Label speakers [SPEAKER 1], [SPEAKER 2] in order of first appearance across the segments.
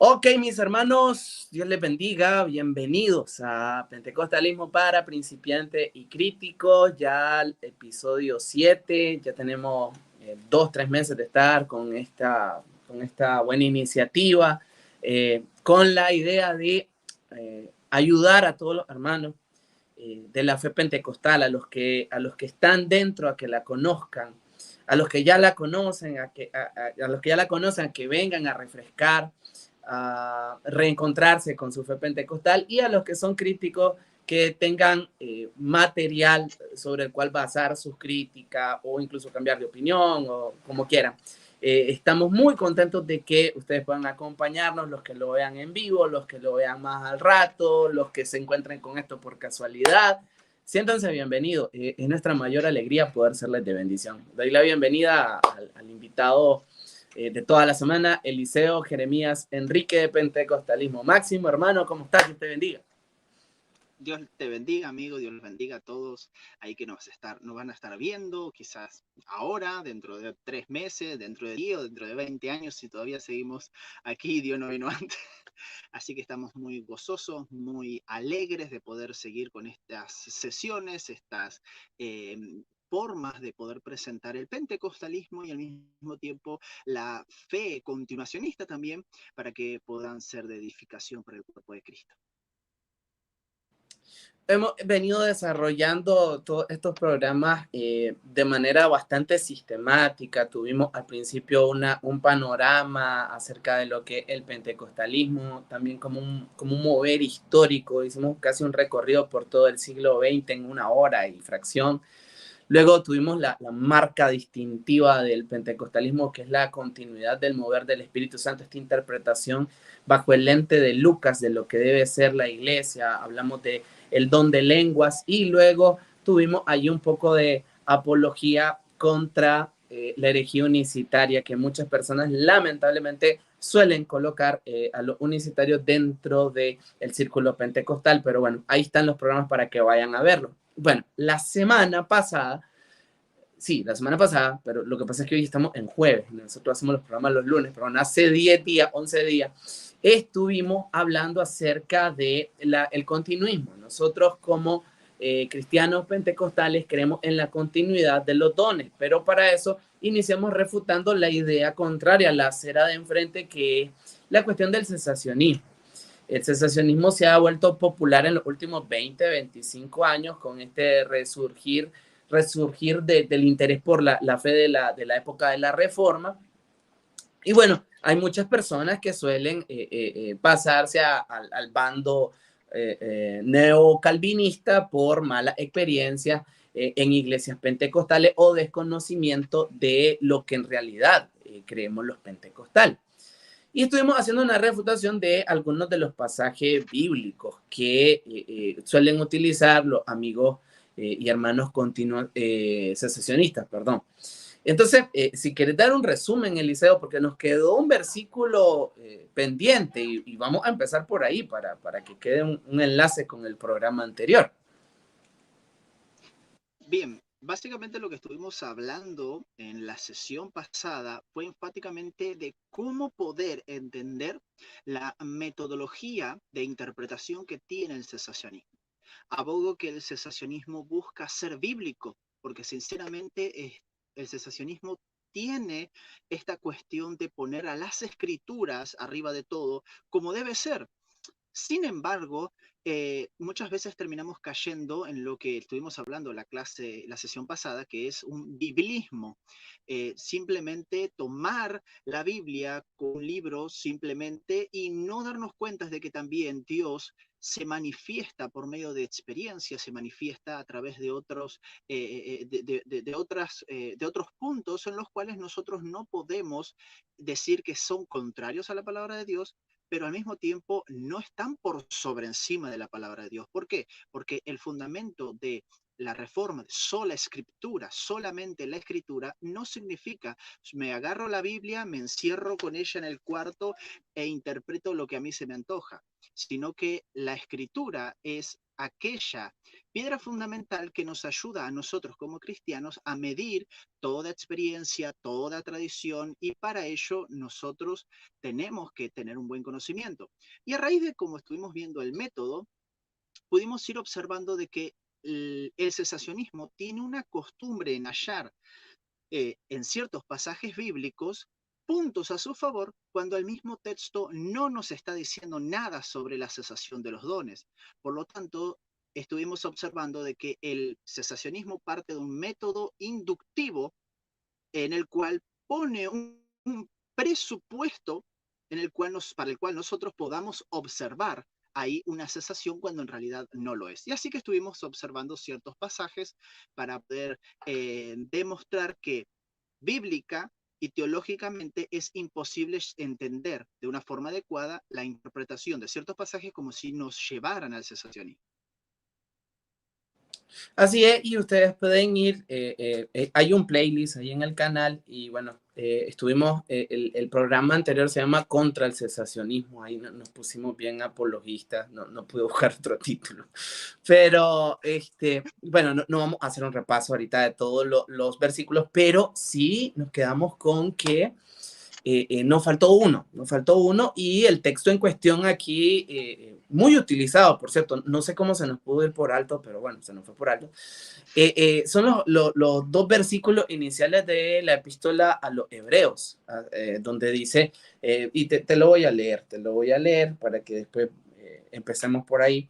[SPEAKER 1] Ok, mis hermanos, Dios les bendiga, bienvenidos a Pentecostalismo para principiantes y críticos, ya el episodio 7, ya tenemos 2, 3 meses de estar con esta buena iniciativa, con la idea de ayudar a todos los hermanos de la fe pentecostal, a los que están dentro, a que la conozcan, a los que ya la conocen, a los que ya la conocen, a que vengan a refrescar, a reencontrarse con su fe pentecostal, y a los que son críticos que tengan material sobre el cual basar sus críticas o incluso cambiar de opinión o como quieran. Estamos muy contentos de que ustedes puedan acompañarnos, los que lo vean en vivo, los que lo vean más al rato, los que se encuentren con esto por casualidad. Siéntanse bienvenidos. Es nuestra mayor alegría poder serles de bendición. Doy la bienvenida al invitado de toda la semana, Eliseo Jeremías Enrique de Pentecostalismo Máximo. Hermano, ¿cómo estás? Dios te bendiga.
[SPEAKER 2] Dios te bendiga, amigo, Dios les bendiga a todos ahí que nos van a estar viendo, quizás ahora, dentro de 3 meses, dentro de 10 o dentro de 20 años, si todavía seguimos aquí, Dios no vino antes. Así que estamos muy gozosos, muy alegres de poder seguir con estas sesiones, estas formas de poder presentar el pentecostalismo y al mismo tiempo la fe continuacionista también, para que puedan ser de edificación para el cuerpo de Cristo.
[SPEAKER 1] Hemos venido desarrollando todos estos programas de manera bastante sistemática. Tuvimos al principio un panorama acerca de lo que es el pentecostalismo, también como un mover histórico. Hicimos casi un recorrido por todo el siglo XX en 1 hora y fracción. Luego tuvimos la marca distintiva del pentecostalismo, que es la continuidad del mover del Espíritu Santo, esta interpretación bajo el lente de Lucas de lo que debe ser la iglesia. Hablamos de el don de lenguas y luego tuvimos allí un poco de apología contra la herejía unicitaria, que muchas personas lamentablemente suelen colocar a los unicitarios dentro del círculo pentecostal, pero bueno, ahí están los programas para que vayan a verlo. Bueno, la semana pasada, pero lo que pasa es que hoy estamos en jueves, nosotros hacemos los programas los lunes, pero hace 10 días, 11 días, estuvimos hablando acerca del continuismo. Nosotros como cristianos pentecostales creemos en la continuidad de los dones, pero para eso iniciamos refutando la idea contraria, la acera de enfrente, que es la cuestión del cesacionismo. El cesacionismo se ha vuelto popular en los últimos 20, 25 años con este resurgir del interés por la fe de la época de la Reforma. Y bueno, hay muchas personas que suelen pasarse al bando neocalvinista por mala experiencia en iglesias pentecostales o desconocimiento de lo que en realidad creemos los pentecostales. Y estuvimos haciendo una refutación de algunos de los pasajes bíblicos que suelen utilizar los amigos y hermanos secesionistas, perdón. Entonces, si quieres dar un resumen, Eliseo, porque nos quedó un versículo pendiente y vamos a empezar por ahí para que quede un enlace con el programa anterior.
[SPEAKER 2] Bien, básicamente lo que estuvimos hablando en la sesión pasada fue enfáticamente de cómo poder entender la metodología de interpretación que tiene el cesacionismo. Abogo que el cesacionismo busca ser bíblico, porque sinceramente el cesacionismo tiene esta cuestión de poner a las escrituras arriba de todo, como debe ser. Sin embargo, muchas veces terminamos cayendo en lo que estuvimos hablando en la sesión pasada, que es un biblismo. Simplemente tomar la Biblia como un libro simplemente y no darnos cuenta de que también Dios se manifiesta por medio de experiencias, se manifiesta a través de otros, de otros puntos en los cuales nosotros no podemos decir que son contrarios a la palabra de Dios, pero al mismo tiempo no están por sobre encima de la palabra de Dios. ¿Por qué? Porque el fundamento de la reforma, sola escritura, solamente la escritura, no significa me agarro la Biblia, me encierro con ella en el cuarto e interpreto lo que a mí se me antoja, sino que la escritura es aquella piedra fundamental que nos ayuda a nosotros como cristianos a medir toda experiencia, toda tradición, y para ello nosotros tenemos que tener un buen conocimiento. Y a raíz de cómo estuvimos viendo el método, pudimos ir observando de que el cesacionismo tiene una costumbre en hallar en ciertos pasajes bíblicos puntos a su favor cuando el mismo texto no nos está diciendo nada sobre la cesación de los dones. Por lo tanto, estuvimos observando de que el cesacionismo parte de un método inductivo en el cual pone un presupuesto en el cual para el cual nosotros podamos observar ahí una cesación cuando en realidad no lo es. Y así que estuvimos observando ciertos pasajes para poder demostrar que bíblica y teológicamente es imposible entender de una forma adecuada la interpretación de ciertos pasajes como si nos llevaran al cesacionismo.
[SPEAKER 1] Así es, y ustedes pueden ir, hay un playlist ahí en el canal y bueno, estuvimos, el programa anterior se llama Contra el cesacionismo, ahí nos pusimos bien apologistas, no pude buscar otro título, pero bueno, no vamos a hacer un repaso ahorita de todos los versículos, pero sí nos quedamos con que nos faltó uno y el texto en cuestión aquí, muy utilizado, por cierto, no sé cómo se nos pudo ir por alto, pero bueno, se nos fue por alto, son los dos versículos iniciales de la epístola a los Hebreos, donde dice, y te lo voy a leer para que después empecemos por ahí,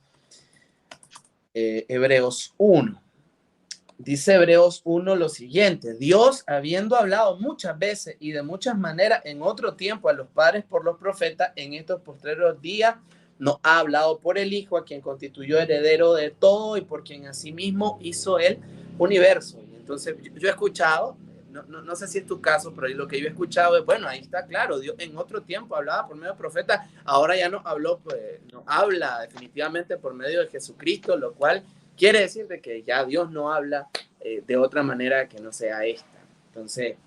[SPEAKER 1] Hebreos 1. Dice Hebreos 1 lo siguiente: Dios, habiendo hablado muchas veces y de muchas maneras en otro tiempo a los padres por los profetas, en estos postreros días nos ha hablado por el Hijo, a quien constituyó heredero de todo y por quien asimismo hizo el universo. Y entonces yo he escuchado, no sé si es tu caso, pero lo que yo he escuchado es, bueno, ahí está claro, Dios en otro tiempo hablaba por medio de profetas, ahora ya no habló, pues no habla definitivamente por medio de Jesucristo, lo cual quiere decir de que ya Dios no habla de otra manera que no sea esta. Entonces,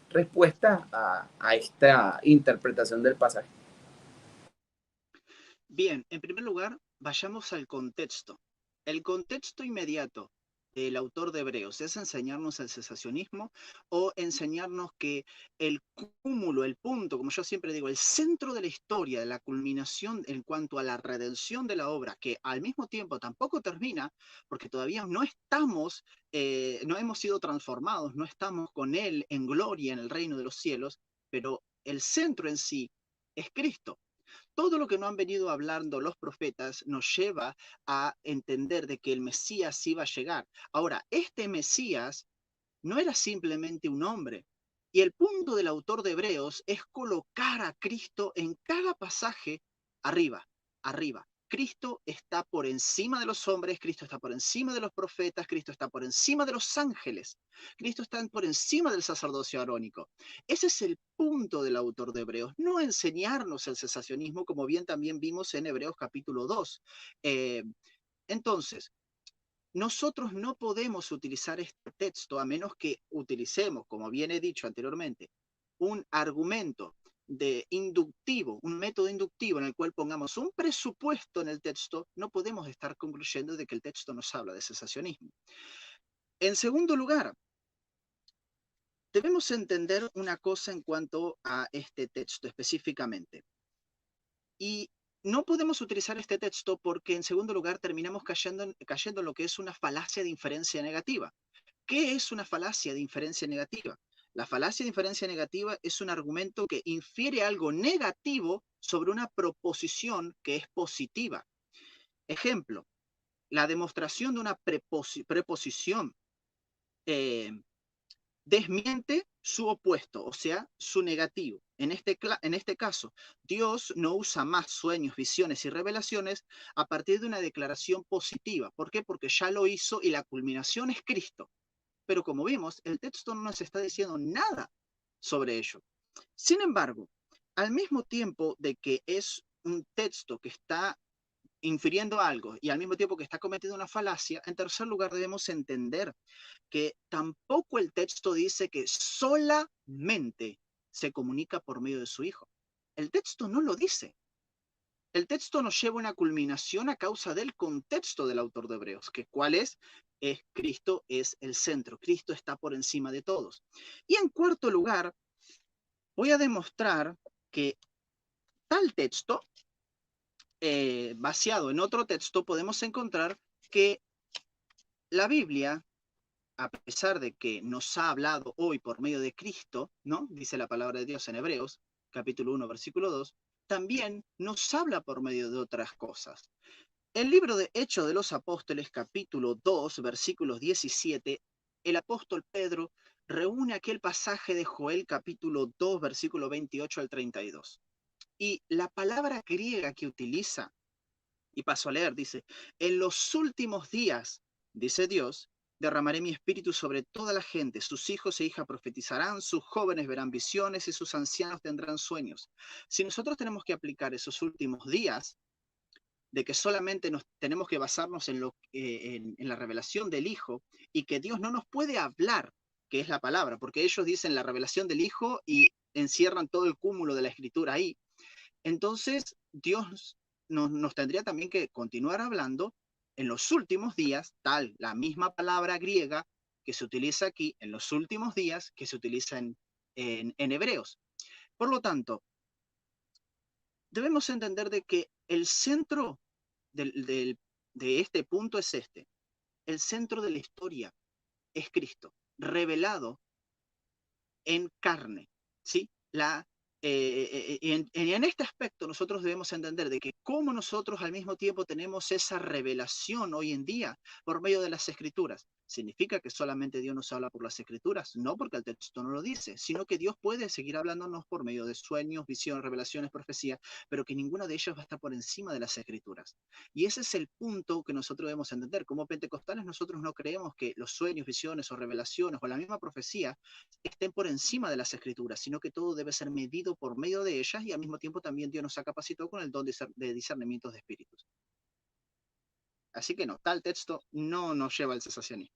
[SPEAKER 1] respuesta a esta interpretación del pasaje.
[SPEAKER 2] Bien, en primer lugar, vayamos al contexto. El contexto inmediato del autor de Hebreos es enseñarnos el cesacionismo o enseñarnos que el cúmulo, el punto, como yo siempre digo, el centro de la historia, de la culminación en cuanto a la redención de la obra, que al mismo tiempo tampoco termina, porque todavía no estamos, no hemos sido transformados, no estamos con Él en gloria en el reino de los cielos, pero el centro en sí es Cristo. Todo lo que no han venido hablando los profetas nos lleva a entender de que el Mesías iba a llegar. Ahora, este Mesías no era simplemente un hombre. Y el punto del autor de Hebreos es colocar a Cristo en cada pasaje arriba, arriba. Cristo está por encima de los hombres, Cristo está por encima de los profetas, Cristo está por encima de los ángeles, Cristo está por encima del sacerdocio arónico. Ese es el punto del autor de Hebreos, no enseñarnos el cesacionismo, como bien también vimos en Hebreos capítulo 2. Entonces, nosotros no podemos utilizar este texto a menos que utilicemos, como bien he dicho anteriormente, un argumento de inductivo, un método inductivo en el cual pongamos un presupuesto en el texto. No podemos estar concluyendo de que el texto nos habla de cesacionismo. En segundo lugar, debemos entender una cosa en cuanto a este texto específicamente. Y no podemos utilizar este texto porque, en segundo lugar, terminamos cayendo en lo que es una falacia de inferencia negativa. ¿Qué es una falacia de inferencia negativa? La falacia de inferencia negativa es un argumento que infiere algo negativo sobre una proposición que es positiva. Ejemplo, la demostración de una preposición eh, desmiente su opuesto, o sea, su negativo. En este caso, Dios no usa más sueños, visiones y revelaciones a partir de una declaración positiva. ¿Por qué? Porque ya lo hizo y la culminación es Cristo. Pero como vimos, el texto no nos está diciendo nada sobre ello. Sin embargo, al mismo tiempo de que es un texto que está infiriendo algo y al mismo tiempo que está cometiendo una falacia, en tercer lugar debemos entender que tampoco el texto dice que solamente se comunica por medio de su Hijo. El texto no lo dice. el texto nos lleva a una culminación a causa del contexto del autor de Hebreos, que cuál es Cristo es el centro, Cristo está por encima de todos. Y en cuarto lugar, voy a demostrar que tal texto, vaciado en otro texto, podemos encontrar que la Biblia, a pesar de que nos ha hablado hoy por medio de Cristo, ¿no? Dice la palabra de Dios en Hebreos, capítulo 1, versículo 2, también nos habla por medio de otras cosas. El libro de Hechos de los Apóstoles, capítulo 2, versículos 17, el apóstol Pedro reúne aquel pasaje de Joel, capítulo 2, versículo 28 al 32. Y la palabra griega que utiliza, y paso a leer, dice, en los últimos días, dice Dios, derramaré mi espíritu sobre toda la gente, sus hijos e hijas profetizarán, sus jóvenes verán visiones y sus ancianos tendrán sueños. Si nosotros tenemos que aplicar esos últimos días, de que solamente nos tenemos que basarnos en la revelación del Hijo y que Dios no nos puede hablar, que es la palabra, porque ellos dicen la revelación del Hijo y encierran todo el cúmulo de la escritura ahí. Entonces, Dios nos tendría también que continuar hablando en los últimos días, tal, la misma palabra griega que se utiliza aquí, en los últimos días, que se utiliza en Hebreos. Por lo tanto, debemos entender de que el centro de este punto es este. El centro de la historia es Cristo, revelado en carne, ¿sí? En este aspecto nosotros debemos entender de que cómo nosotros al mismo tiempo tenemos esa revelación hoy en día por medio de las escrituras. ¿Significa que solamente Dios nos habla por las escrituras? No, porque el texto no lo dice, sino que Dios puede seguir hablándonos por medio de sueños, visiones, revelaciones, profecías, pero que ninguna de ellas va a estar por encima de las escrituras. Y ese es el punto que nosotros debemos entender. Como pentecostales nosotros no creemos que los sueños, visiones o revelaciones o la misma profecía estén por encima de las escrituras, sino que todo debe ser medido por medio de ellas y al mismo tiempo también Dios nos ha capacitado con el don de discernimientos de espíritus. Así que no, tal texto no nos lleva al cesacionismo.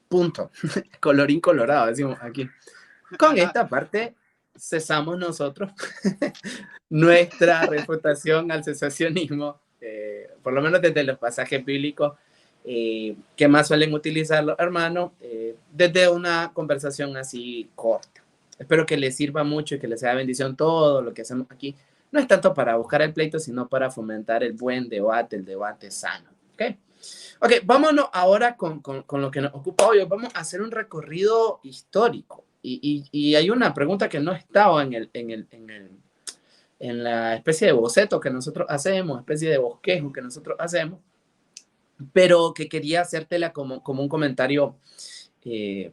[SPEAKER 1] Punto. Colorín colorado, decimos aquí. Con esta parte cesamos nosotros nuestra refutación al cesacionismo, por lo menos desde los pasajes bíblicos que más suelen utilizar los hermanos, desde una conversación así corta. Espero que les sirva mucho y que les sea bendición todo lo que hacemos aquí. No es tanto para buscar el pleito, sino para fomentar el buen debate, el debate sano. ¿Ok? Ok, vámonos ahora con lo que nos ocupa hoy. Vamos a hacer un recorrido histórico. Y hay una pregunta que no estaba en la especie de boceto que nosotros hacemos, especie de bosquejo que nosotros hacemos, pero que quería hacértela como un comentario que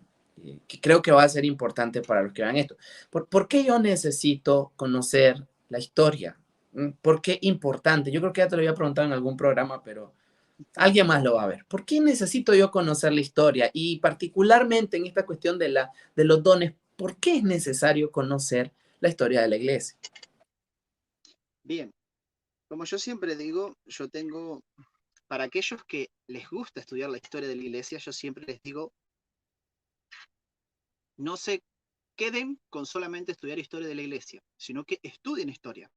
[SPEAKER 1] creo que va a ser importante para los que vean esto. ¿Por qué yo necesito conocer la historia? ¿Por qué importante? Yo creo que ya te lo había preguntado en algún programa, pero alguien más lo va a ver. ¿Por qué necesito yo conocer la historia? Y particularmente en esta cuestión de los dones, ¿por qué es necesario conocer la historia de la iglesia?
[SPEAKER 2] Bien, como yo siempre digo, yo tengo, para aquellos que les gusta estudiar la historia de la iglesia, yo siempre les digo, no se queden con solamente estudiar historia de la iglesia, sino que estudien historia,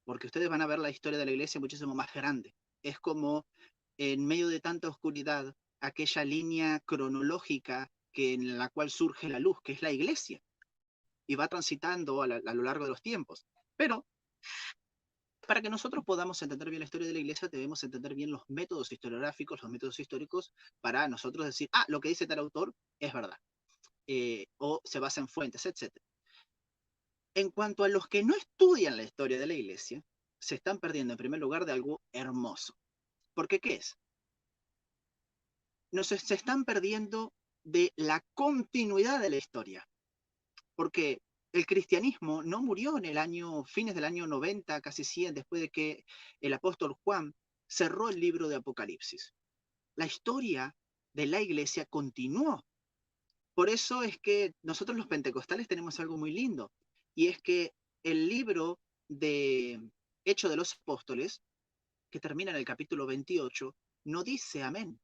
[SPEAKER 2] porque ustedes van a ver la historia de la iglesia muchísimo más grande. Es como en medio de tanta oscuridad, aquella línea cronológica en la cual surge la luz, que es la iglesia, y va transitando a lo largo de los tiempos. Pero para que nosotros podamos entender bien la historia de la iglesia, debemos entender bien los métodos historiográficos, los métodos históricos, para nosotros decir, ah, lo que dice tal autor es verdad, o se basa en fuentes, etc. En cuanto a los que no estudian la historia de la iglesia, se están perdiendo en primer lugar de algo hermoso. ¿Porque qué es? Se están perdiendo de la continuidad de la historia. Porque el cristianismo no murió en el año, fines del año 90, casi 100, después de que el apóstol Juan cerró el libro de Apocalipsis. La historia de la iglesia continuó. Por eso es que nosotros los pentecostales tenemos algo muy lindo, y es que el libro de Hechos de los Apóstoles, que termina en el capítulo 28, no dice amén.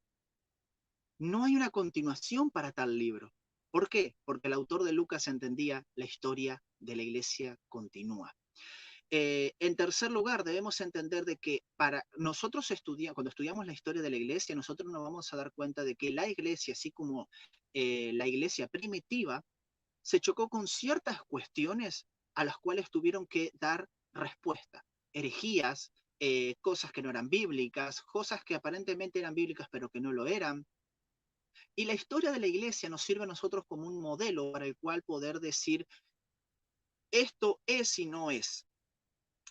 [SPEAKER 2] No hay una continuación para tal libro. ¿Por qué? Porque el autor de Lucas entendía la historia de la iglesia continúa. En tercer lugar, debemos entender de que para nosotros cuando estudiamos la historia de la iglesia, nosotros nos vamos a dar cuenta de que la iglesia, así como la iglesia primitiva, se chocó con ciertas cuestiones a las cuales tuvieron que dar respuesta. Herejías, cosas que no eran bíblicas, cosas que aparentemente eran bíblicas pero que no lo eran. Y la historia de la iglesia nos sirve a nosotros como un modelo para el cual poder decir esto es y no es.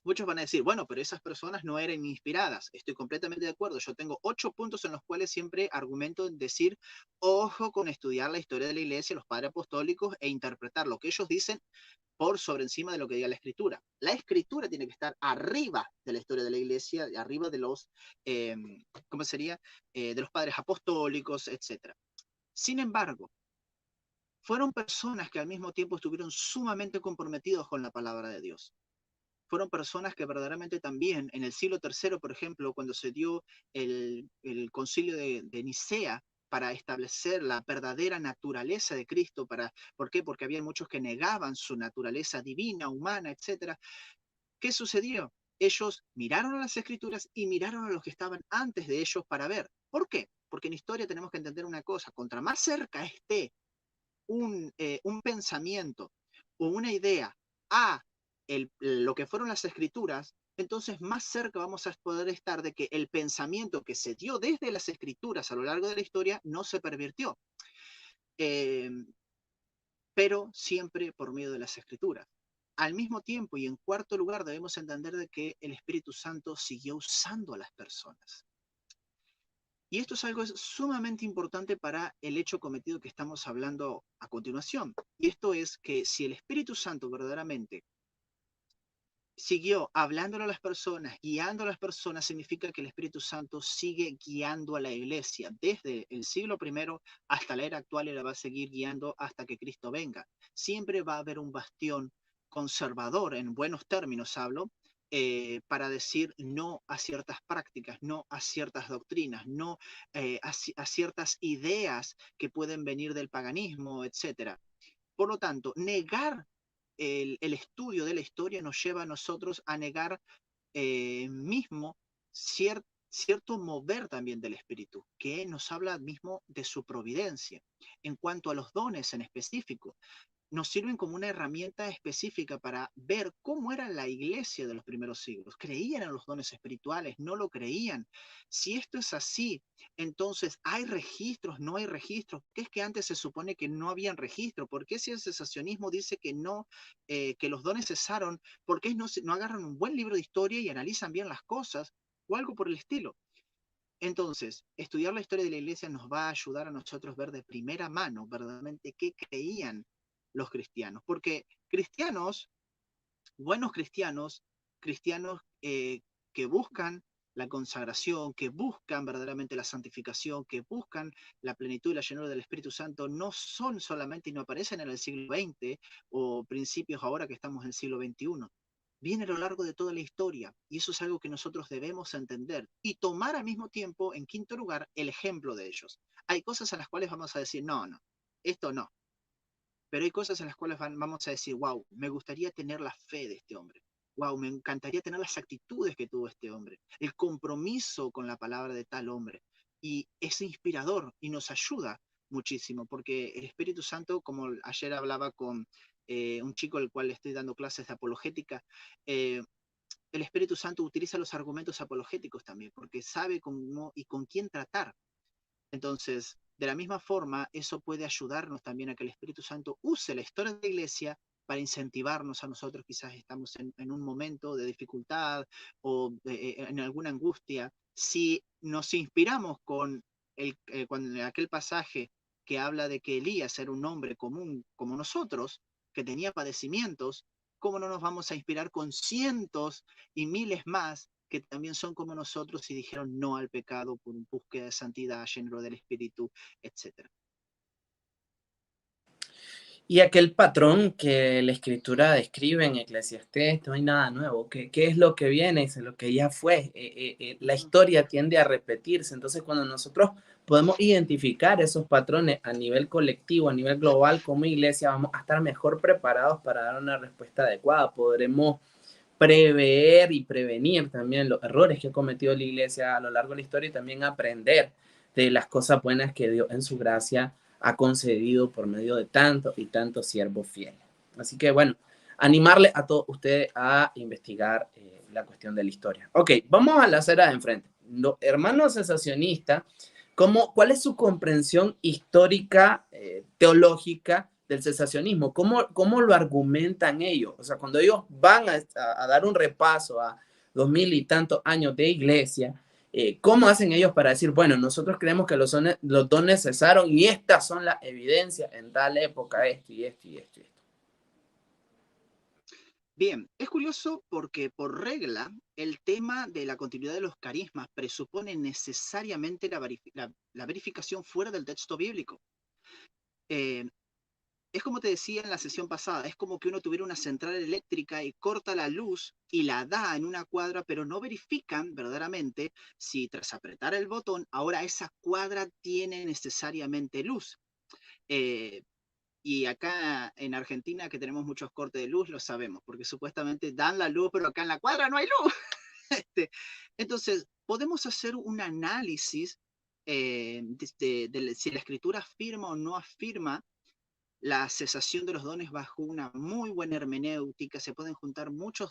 [SPEAKER 2] Muchos van a decir, bueno, pero esas personas no eran inspiradas. Estoy completamente de acuerdo. Yo tengo 8 puntos en los cuales siempre argumento en decir, ojo con estudiar la historia de la iglesia, los padres apostólicos e interpretar lo que ellos dicen por sobre encima de lo que diga la escritura. La escritura tiene que estar arriba de la historia de la iglesia, arriba de los, ¿cómo sería? De los padres apostólicos, etc. Sin embargo, fueron personas que al mismo tiempo estuvieron sumamente comprometidos con la palabra de Dios. Fueron personas que verdaderamente también en el siglo III, por ejemplo, cuando se dio el concilio de Nicea para establecer la verdadera naturaleza de Cristo, ¿por qué? Porque había muchos que negaban su naturaleza divina, humana, etc. ¿Qué sucedió? Ellos miraron a las escrituras y miraron a los que estaban antes de ellos para ver. ¿Por qué? Porque en historia tenemos que entender una cosa, contra más cerca esté un pensamiento o una idea a lo que fueron las escrituras, entonces más cerca vamos a poder estar de que el pensamiento que se dio desde las escrituras a lo largo de la historia no se pervirtió, eh, pero siempre por medio de las escrituras. Al mismo tiempo y en cuarto lugar debemos entender de que el Espíritu Santo siguió usando a las personas. Y esto es algo sumamente importante para el hecho cometido que estamos hablando a continuación. Y esto es que si el Espíritu Santo verdaderamente siguió hablándole a las personas, guiando a las personas, significa que el Espíritu Santo sigue guiando a la iglesia desde el siglo primero hasta la era actual y la va a seguir guiando hasta que Cristo venga. Siempre va a haber un bastión conservador, en buenos términos hablo, para decir no a ciertas prácticas, no a ciertas doctrinas, no a ciertas ideas que pueden venir del paganismo, etc. Por lo tanto, negar el estudio de la historia nos lleva a nosotros a negar mismo cierto mover también del Espíritu, que nos habla mismo de su providencia. En cuanto a los dones en específico, nos sirven como una herramienta específica para ver cómo era la iglesia de los primeros siglos. ¿Creían en los dones espirituales? ¿No lo creían? Si esto es así, entonces ¿hay registros? ¿No hay registros? ¿Qué es que antes se supone que no habían registro? ¿Por qué si el cesacionismo dice que no, que los dones cesaron? ¿Por qué no agarran un buen libro de historia y analizan bien las cosas? O algo por el estilo. Entonces, estudiar la historia de la iglesia nos va a ayudar a nosotros ver de primera mano verdaderamente qué creían los cristianos. Porque cristianos, buenos cristianos, cristianos que buscan la consagración, que buscan verdaderamente la santificación, que buscan la plenitud y la llenura del Espíritu Santo, no son solamente y no aparecen en el siglo XX o principios ahora que estamos en el siglo XXI. Viene a lo largo de toda la historia y eso es algo que nosotros debemos entender y tomar al mismo tiempo, en quinto lugar, el ejemplo de ellos. Hay cosas a las cuales vamos a decir, no, no, esto no, pero hay cosas en las cuales vamos a decir, wow, me gustaría tener la fe de este hombre. Wow, me encantaría tener las actitudes que tuvo este hombre, el compromiso con la palabra de tal hombre. Y es inspirador y nos ayuda muchísimo, porque el Espíritu Santo, como ayer hablaba con un chico al cual le estoy dando clases de apologética, eh, el Espíritu Santo utiliza los argumentos apologéticos también, porque sabe cómo y con quién tratar. Entonces, de la misma forma, eso puede ayudarnos también a que el Espíritu Santo use la historia de la iglesia para incentivarnos a nosotros, quizás estamos en un momento de dificultad o en alguna angustia. Si nos inspiramos con aquel pasaje que habla de que Elías era un hombre común como nosotros, que tenía padecimientos, ¿cómo no nos vamos a inspirar con cientos y miles más que también son como nosotros y dijeron no al pecado por búsqueda de santidad, llenura del Espíritu, etcétera?
[SPEAKER 1] Y aquel patrón que la escritura describe en Eclesiastés, no hay nada nuevo. ¿Qué es lo que viene? Es lo que ya fue. La historia tiende a repetirse. Entonces, cuando nosotros podemos identificar esos patrones a nivel colectivo, a nivel global, como iglesia, vamos a estar mejor preparados para dar una respuesta adecuada. Podremos prever y prevenir también los errores que ha cometido la iglesia a lo largo de la historia y también aprender de las cosas buenas que Dios en su gracia ha concedido por medio de tantos y tantos siervos fieles. Así que bueno, animarle a todos ustedes a investigar la cuestión de la historia. Ok, vamos a la acera de enfrente. Los hermanos cesacionistas, ¿cuál es su comprensión histórica, teológica del cesacionismo? ¿Cómo lo argumentan ellos? O sea, cuando ellos van a dar un repaso a 2000 y tantos años de iglesia, ¿cómo hacen ellos para decir, bueno, nosotros creemos que los dones cesaron y estas son las evidencias en tal época, esto y esto y esto y esto?
[SPEAKER 2] Bien, es curioso porque por regla el tema de la continuidad de los carismas presupone necesariamente la verificación fuera del texto bíblico. Eh, es como te decía en la sesión pasada, es como que uno tuviera una central eléctrica y corta la luz y la da en una cuadra, pero no verifican verdaderamente si tras apretar el botón, ahora esa cuadra tiene necesariamente luz. Eh, y acá en Argentina, que tenemos muchos cortes de luz, lo sabemos, porque supuestamente dan la luz, pero acá en la cuadra no hay luz. Entonces, podemos hacer un análisis de si la escritura afirma o no afirma la cesación de los dones bajo una muy buena hermenéutica. Se pueden juntar muchas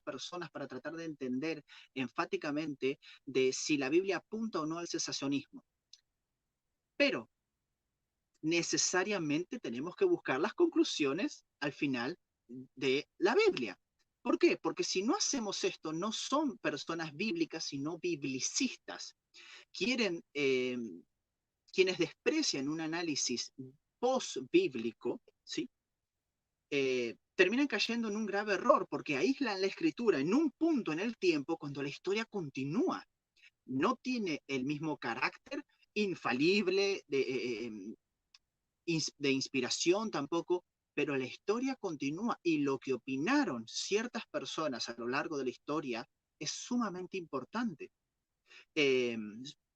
[SPEAKER 2] personas para tratar de entender enfáticamente de si la Biblia apunta o no al cesacionismo. Pero necesariamente tenemos que buscar las conclusiones al final de la Biblia. ¿Por qué? Porque si no hacemos esto, no son personas bíblicas, sino biblicistas. Quieren, quienes desprecian un análisis post-bíblico, ¿sí? Terminan cayendo en un grave error porque aíslan la escritura en un punto en el tiempo cuando la historia continúa. No tiene el mismo carácter infalible de inspiración tampoco, pero la historia continúa y lo que opinaron ciertas personas a lo largo de la historia es sumamente importante. Eh,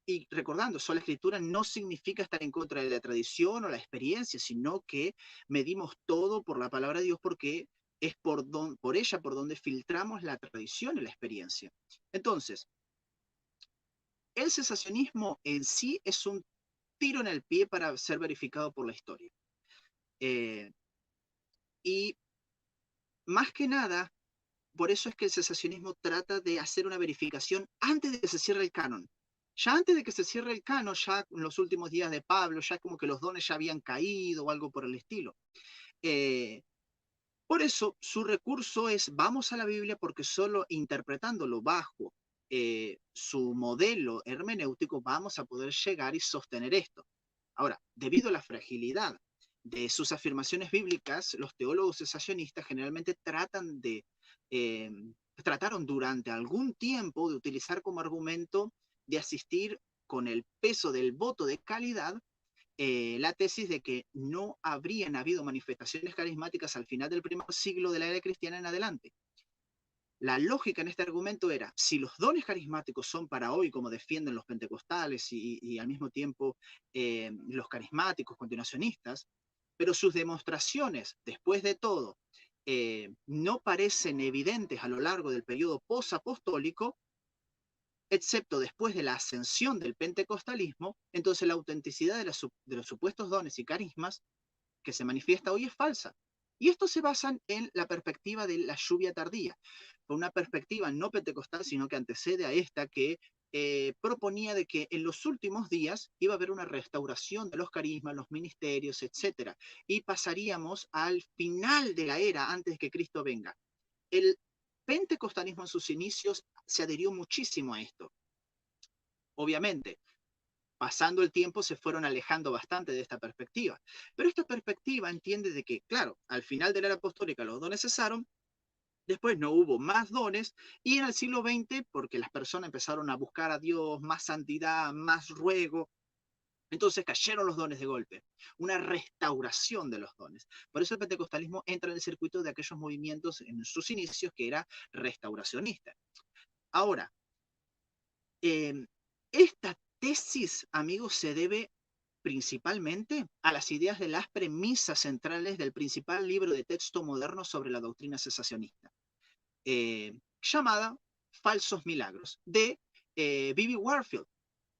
[SPEAKER 2] y recordando, sola escritura no significa estar en contra de la tradición o la experiencia, sino que medimos todo por la palabra de Dios porque es por ella por donde filtramos la tradición y la experiencia. Entonces, el cesacionismo en sí es un tiro en el pie para ser verificado por la historia. Eh, y más que nada, por eso es que el cesacionismo trata de hacer una verificación antes de que se cierre el canon. Ya antes de que se cierre el canon, ya en los últimos días de Pablo, ya como que los dones ya habían caído o algo por el estilo. Eh, por eso su recurso es vamos a la Biblia porque solo interpretándolo bajo su modelo hermenéutico vamos a poder llegar y sostener esto. Ahora, debido a la fragilidad de sus afirmaciones bíblicas, los teólogos cesacionistas generalmente eh, trataron durante algún tiempo de utilizar como argumento de asistir con el peso del voto de calidad la tesis de que no habrían habido manifestaciones carismáticas al final del primer siglo de la era cristiana en adelante. La lógica en este argumento era, si los dones carismáticos son para hoy, como defienden los pentecostales y al mismo tiempo los carismáticos continuacionistas, pero sus demostraciones, después de todo, no parecen evidentes a lo largo del periodo posapostólico, excepto después de la ascensión del pentecostalismo, entonces la autenticidad de los supuestos dones y carismas que se manifiesta hoy es falsa. Y esto se basa en la perspectiva de la lluvia tardía, con una perspectiva no pentecostal, sino que antecede a esta que proponía de que en los últimos días iba a haber una restauración de los carismas, los ministerios, etcétera, y pasaríamos al final de la era antes que Cristo venga. El pentecostalismo en sus inicios se adhirió muchísimo a esto. Obviamente, pasando el tiempo se fueron alejando bastante de esta perspectiva. Pero esta perspectiva entiende de que, claro, al final de la era apostólica los dones cesaron, después no hubo más dones, y en el siglo XX, porque las personas empezaron a buscar a Dios, más santidad, más ruego, entonces cayeron los dones de golpe, una restauración de los dones. Por eso el pentecostalismo entra en el circuito de aquellos movimientos en sus inicios que era restauracionista. Ahora, esta tesis, amigos, se debe principalmente a las ideas de las premisas centrales del principal libro de texto moderno sobre la doctrina cesacionista. llamada Falsos Milagros, de B.B. Warfield,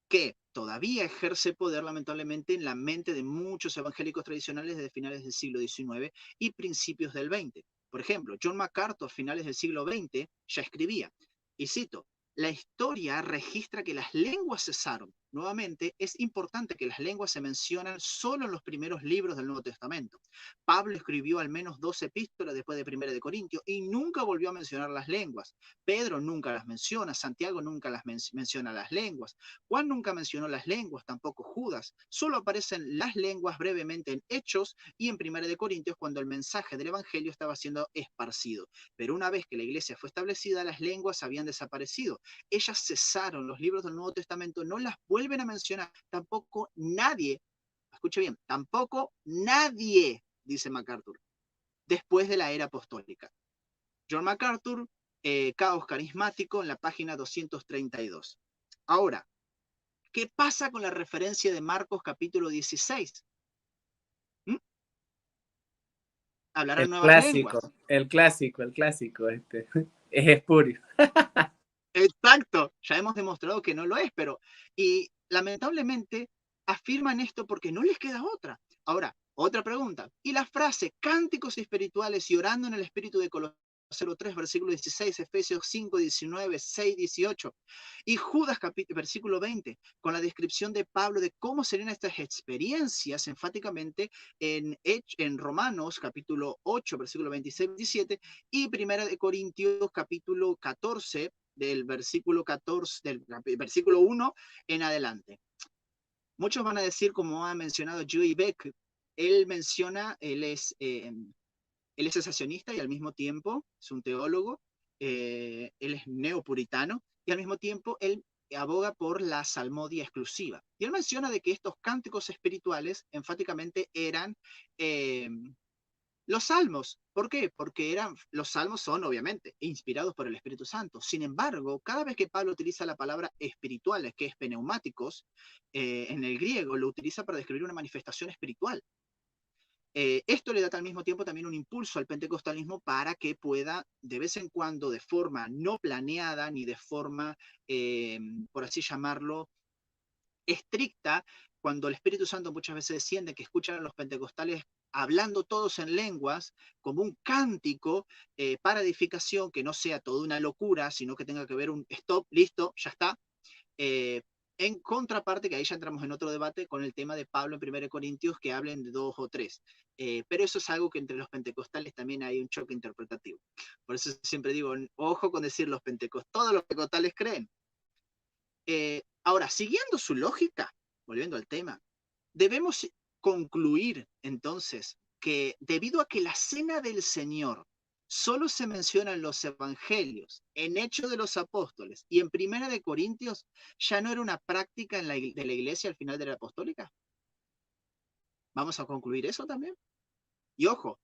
[SPEAKER 2] que todavía ejerce poder lamentablemente en la mente de muchos evangélicos tradicionales desde finales del siglo XIX y principios del XX. Por ejemplo, John MacArthur, a finales del siglo XX, ya escribía, y cito, la historia registra que las lenguas cesaron. Nuevamente, es importante que las lenguas se mencionan solo en los primeros libros del Nuevo Testamento. Pablo escribió al menos 2 epístolas después de Primera de Corintios y nunca volvió a mencionar las lenguas. Pedro nunca las menciona, Santiago nunca las menciona las lenguas. Juan nunca mencionó las lenguas, tampoco Judas. Solo aparecen las lenguas brevemente en Hechos y en Primera de Corintios cuando el mensaje del Evangelio estaba siendo esparcido. Pero una vez que la iglesia fue establecida, las lenguas habían desaparecido. Ellas cesaron. Los libros del Nuevo Testamento no las vuelven a mencionar. Tampoco nadie, escuche bien, tampoco nadie, dice MacArthur, después de la era apostólica. John MacArthur, Caos Carismático, en la página 232. Ahora, ¿qué pasa con la referencia de Marcos capítulo 16? ¿Mm? Hablarán nuevas lenguas.
[SPEAKER 1] El clásico, es espurio.
[SPEAKER 2] Exacto, ya hemos demostrado que no lo es, pero y lamentablemente afirman esto porque no les queda otra. Ahora, otra pregunta. ¿Y la frase cánticos espirituales y orando en el espíritu de Colosenses 3, versículo 16, Efesios 5, 19, 6, 18 y Judas versículo 20, con la descripción de Pablo de cómo serían estas experiencias enfáticamente en Romanos capítulo 8, versículo 26, 27 y Primera de Corintios capítulo 14 del versículo 14, del versículo 1 en adelante. Muchos van a decir, como ha mencionado Joey Beck, él es cesacionista y al mismo tiempo es un teólogo, él es neopuritano y al mismo tiempo él aboga por la salmodia exclusiva. Y él menciona de que estos cánticos espirituales enfáticamente eran los salmos. ¿Por qué? Porque los salmos son, obviamente, inspirados por el Espíritu Santo. Sin embargo, cada vez que Pablo utiliza la palabra espirituales, que es pneumáticos, en el griego lo utiliza para describir una manifestación espiritual. Esto le da al mismo tiempo también un impulso al pentecostalismo para que pueda, de vez en cuando, de forma no planeada ni de forma, por así llamarlo, estricta, cuando el Espíritu Santo muchas veces desciende, que escuchan a los pentecostales hablando todos en lenguas, como un cántico para edificación, que no sea toda una locura, sino que tenga que ver un stop, listo, ya está. Eh, en contraparte, que ahí ya entramos en otro debate con el tema de Pablo en 1 Corintios, que hablen de 2 o 3. Pero eso es algo que entre los pentecostales también hay un choque interpretativo. Por eso siempre digo, ojo con decir todos los pentecostales creen. Ahora, siguiendo su lógica, volviendo al tema, debemos concluir entonces que debido a que la cena del Señor solo se menciona en los evangelios, en Hechos de los Apóstoles y en Primera de Corintios, ya no era una práctica de la iglesia al final de la apostólica. Vamos a concluir eso también. Y ojo,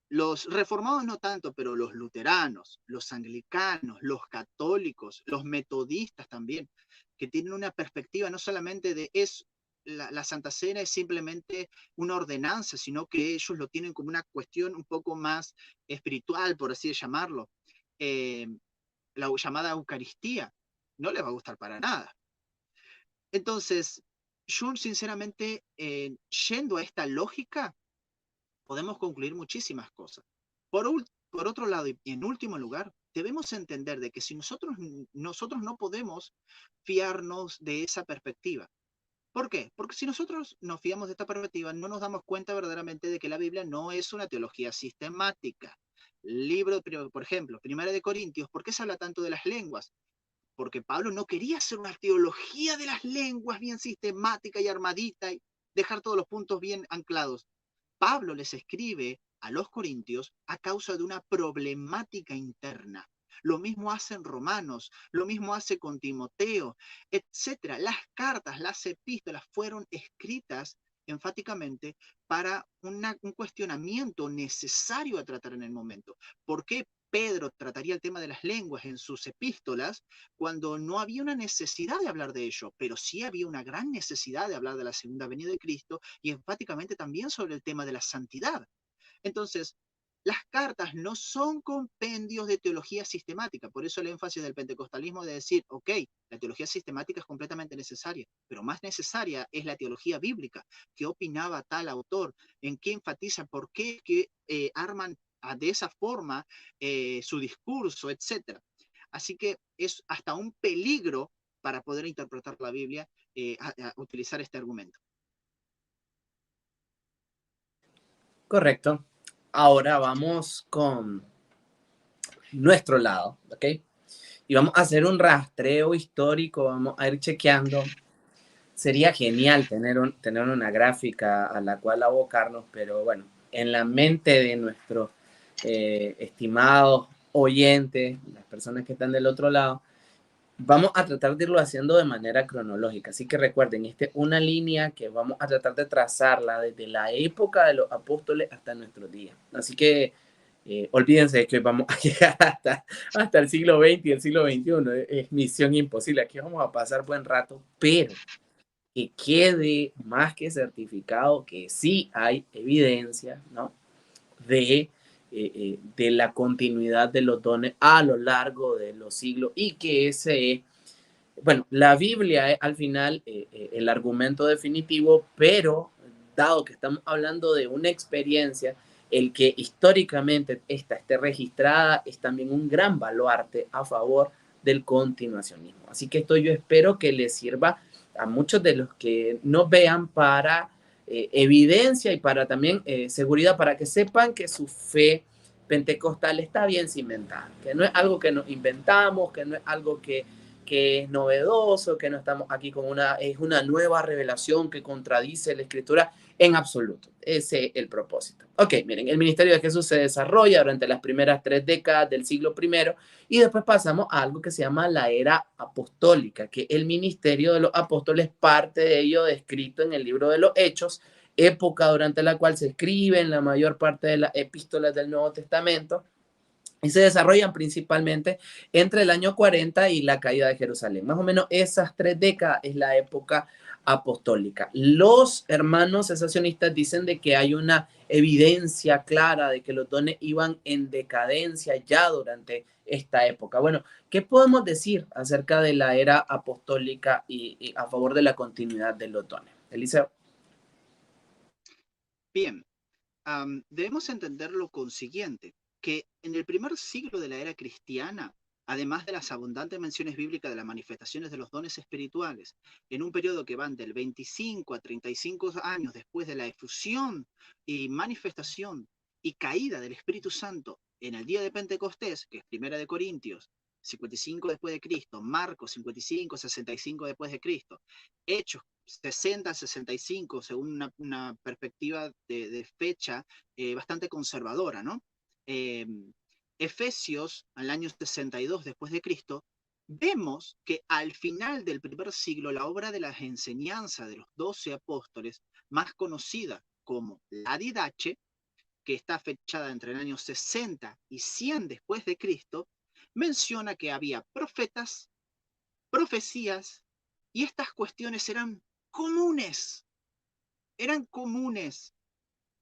[SPEAKER 2] los reformados no tanto, pero los luteranos, los anglicanos, los católicos, los metodistas también, que tienen una perspectiva no solamente de la Santa Cena es simplemente una ordenanza, sino que ellos lo tienen como una cuestión un poco más espiritual, por así llamarlo. Eh, la llamada Eucaristía no les va a gustar para nada. Entonces, yo sinceramente, yendo a esta lógica, podemos concluir muchísimas cosas. Por otro lado, y en último lugar, debemos entender de que si nosotros no podemos fiarnos de esa perspectiva. ¿Por qué? Porque si nosotros nos fiamos de esta perspectiva, no nos damos cuenta verdaderamente de que la Biblia no es una teología sistemática. Libro, por ejemplo, Primera de Corintios, ¿por qué se habla tanto de las lenguas? Porque Pablo no quería hacer una teología de las lenguas bien sistemática y armadita y dejar todos los puntos bien anclados. Pablo les escribe a los corintios a causa de una problemática interna. Lo mismo hace en Romanos, lo mismo hace con Timoteo, etcétera. Las cartas, las epístolas fueron escritas enfáticamente para un cuestionamiento necesario a tratar en el momento. ¿Por qué Pedro trataría el tema de las lenguas en sus epístolas cuando no había una necesidad de hablar de ello, pero sí había una gran necesidad de hablar de la segunda venida de Cristo y enfáticamente también sobre el tema de la santidad? Entonces, Las cartas no son compendios de teología sistemática, por eso el énfasis del pentecostalismo de decir, ok, la teología sistemática es completamente necesaria, pero más necesaria es la teología bíblica. ¿Qué opinaba tal autor? ¿En qué enfatiza? ¿Por qué que, arman de esa forma su discurso, etcétera? Así que es hasta un peligro para poder interpretar la Biblia a utilizar este argumento.
[SPEAKER 1] Correcto. Ahora vamos con nuestro lado, ¿ok? Y vamos a hacer un rastreo histórico, vamos a ir chequeando. Sería genial tener una gráfica a la cual abocarnos, pero bueno, en la mente de nuestros estimados oyentes, las personas que están del otro lado, vamos a tratar de irlo haciendo de manera cronológica. Así que recuerden, esta es una línea que vamos a tratar de trazarla desde la época de los apóstoles hasta nuestros días. Así que olvídense de que hoy vamos a llegar hasta el siglo XX y el siglo XXI. Es misión imposible. Aquí vamos a pasar buen rato, pero que quede más que certificado que sí hay evidencia, ¿no? De la continuidad de los dones a lo largo de los siglos y que ese es, bueno, la Biblia es al final el argumento definitivo, pero dado que estamos hablando de una experiencia, el que históricamente esta esté registrada es también un gran baluarte a favor del continuacionismo. Así que esto yo espero que les sirva a muchos de los que nos vean para evidencia y para también seguridad, para que sepan que su fe pentecostal está bien cimentada, que no es algo que nos inventamos, que no es algo que es novedoso, que no estamos aquí con es una nueva revelación que contradice la escritura en absoluto. Ese es el propósito. Ok, miren, el ministerio de Jesús se desarrolla durante las primeras 3 décadas del siglo I y después pasamos a algo que se llama la era apostólica, que el ministerio de los apóstoles, parte de ello descrito en el libro de los Hechos, época durante la cual se escriben la mayor parte de las epístolas del Nuevo Testamento y se desarrollan principalmente entre el año 40 y la caída de Jerusalén. Más o menos esas 3 décadas es la época apostólica. Los hermanos cesacionistas dicen de que hay una evidencia clara de que los dones iban en decadencia ya durante esta época. Bueno, ¿qué podemos decir acerca de la era apostólica y a favor de la continuidad de los dones? Eliseo.
[SPEAKER 2] Bien, debemos entender lo consiguiente, que en el primer siglo de la era cristiana, además de las abundantes menciones bíblicas de las manifestaciones de los dones espirituales, en un periodo que van del 25 a 35 años después de la efusión y manifestación y caída del Espíritu Santo en el día de Pentecostés, que es Primera de Corintios 55 después de Cristo, Marcos 55, 65 después de Cristo, Hechos 60, 65, según una perspectiva de fecha bastante conservadora, ¿no? Eh, Efesios, al año 62 después de Cristo, vemos que al final del primer siglo la obra de las enseñanzas de los 12 apóstoles, más conocida como la Didache, que está fechada entre el año 60 y 100 después de Cristo, menciona que había profetas, profecías, y estas cuestiones comunes, eran comunes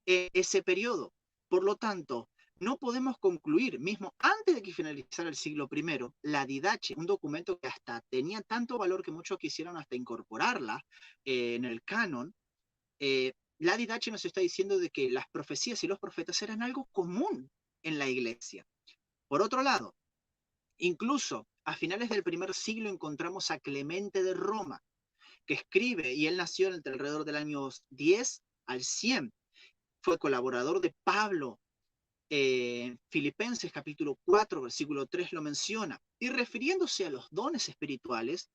[SPEAKER 2] ese periodo. Por lo tanto, no podemos concluir, mismo antes de que finalizara el siglo I, la Didache, un documento que hasta tenía tanto valor que muchos quisieron hasta incorporarla en el canon, la Didache nos está diciendo de que las profecías y los profetas eran algo común en la iglesia. Por otro lado, incluso a finales del primer siglo encontramos a Clemente de Roma, que escribe, y él nació entre alrededor del año 10 al 100. Fue colaborador de Pablo. Filipenses capítulo 4, versículo 3 lo menciona. Y refiriéndose a los dones espirituales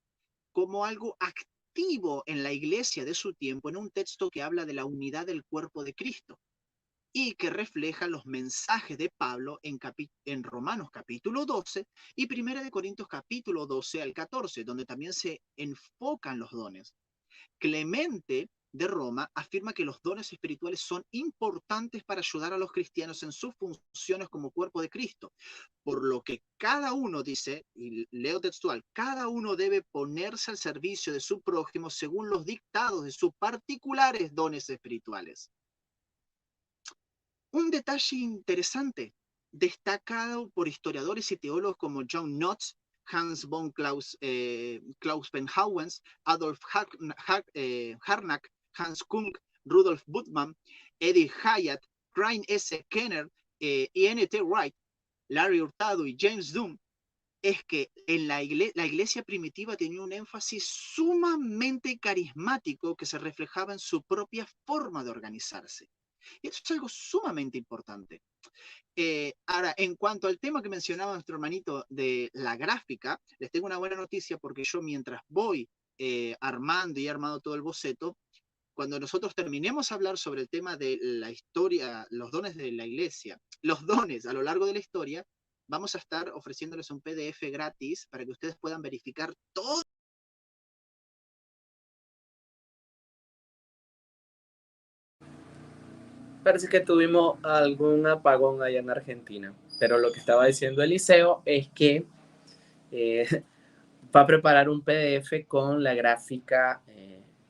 [SPEAKER 2] como algo activo en la iglesia de su tiempo, en un texto que habla de la unidad del cuerpo de Cristo y que refleja los mensajes de Pablo en Romanos capítulo 12 y Primera de Corintios capítulo 12 al 14, donde también se enfocan los dones. Clemente de Roma afirma que los dones espirituales son importantes para ayudar a los cristianos en sus funciones como cuerpo de Cristo, por lo que cada uno, dice, y leo textual, cada uno debe ponerse al servicio de su prójimo según los dictados de sus particulares dones espirituales. Un detalle interesante, destacado por historiadores y teólogos como John Knotts, Hans von Klaus Penhauens, Adolf Harnack, Hans Kunk, Rudolf Budmann, Eddie Hyatt, Crane S. Kenner, N.T. Wright, Larry Hurtado y James Dunn, es que en la iglesia primitiva tenía un énfasis sumamente carismático que se reflejaba en su propia forma de organizarse. Y eso es algo sumamente importante. Ahora, en cuanto al tema que mencionaba nuestro hermanito de la gráfica, les tengo una buena noticia porque yo mientras voy armando y armado todo el boceto, cuando nosotros terminemos a hablar sobre el tema de la historia, los dones de la iglesia, los dones a lo largo de la historia, vamos a estar ofreciéndoles un PDF gratis para que ustedes puedan verificar todo.
[SPEAKER 1] Parece que tuvimos algún apagón allá en Argentina, pero lo que estaba diciendo Eliseo es que eh, va a preparar un PDF con la gráfica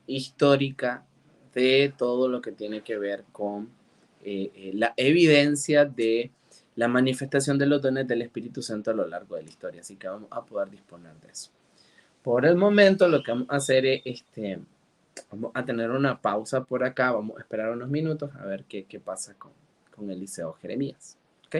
[SPEAKER 1] histórica de todo lo que tiene que ver con la evidencia de la manifestación de los dones del Espíritu Santo a lo largo de la historia. Así que vamos a poder disponer de eso. Por el momento lo que vamos a hacer es, vamos a tener una pausa por acá, vamos a esperar unos minutos a ver qué pasa con Eliseo Jeremías. ¿Ok?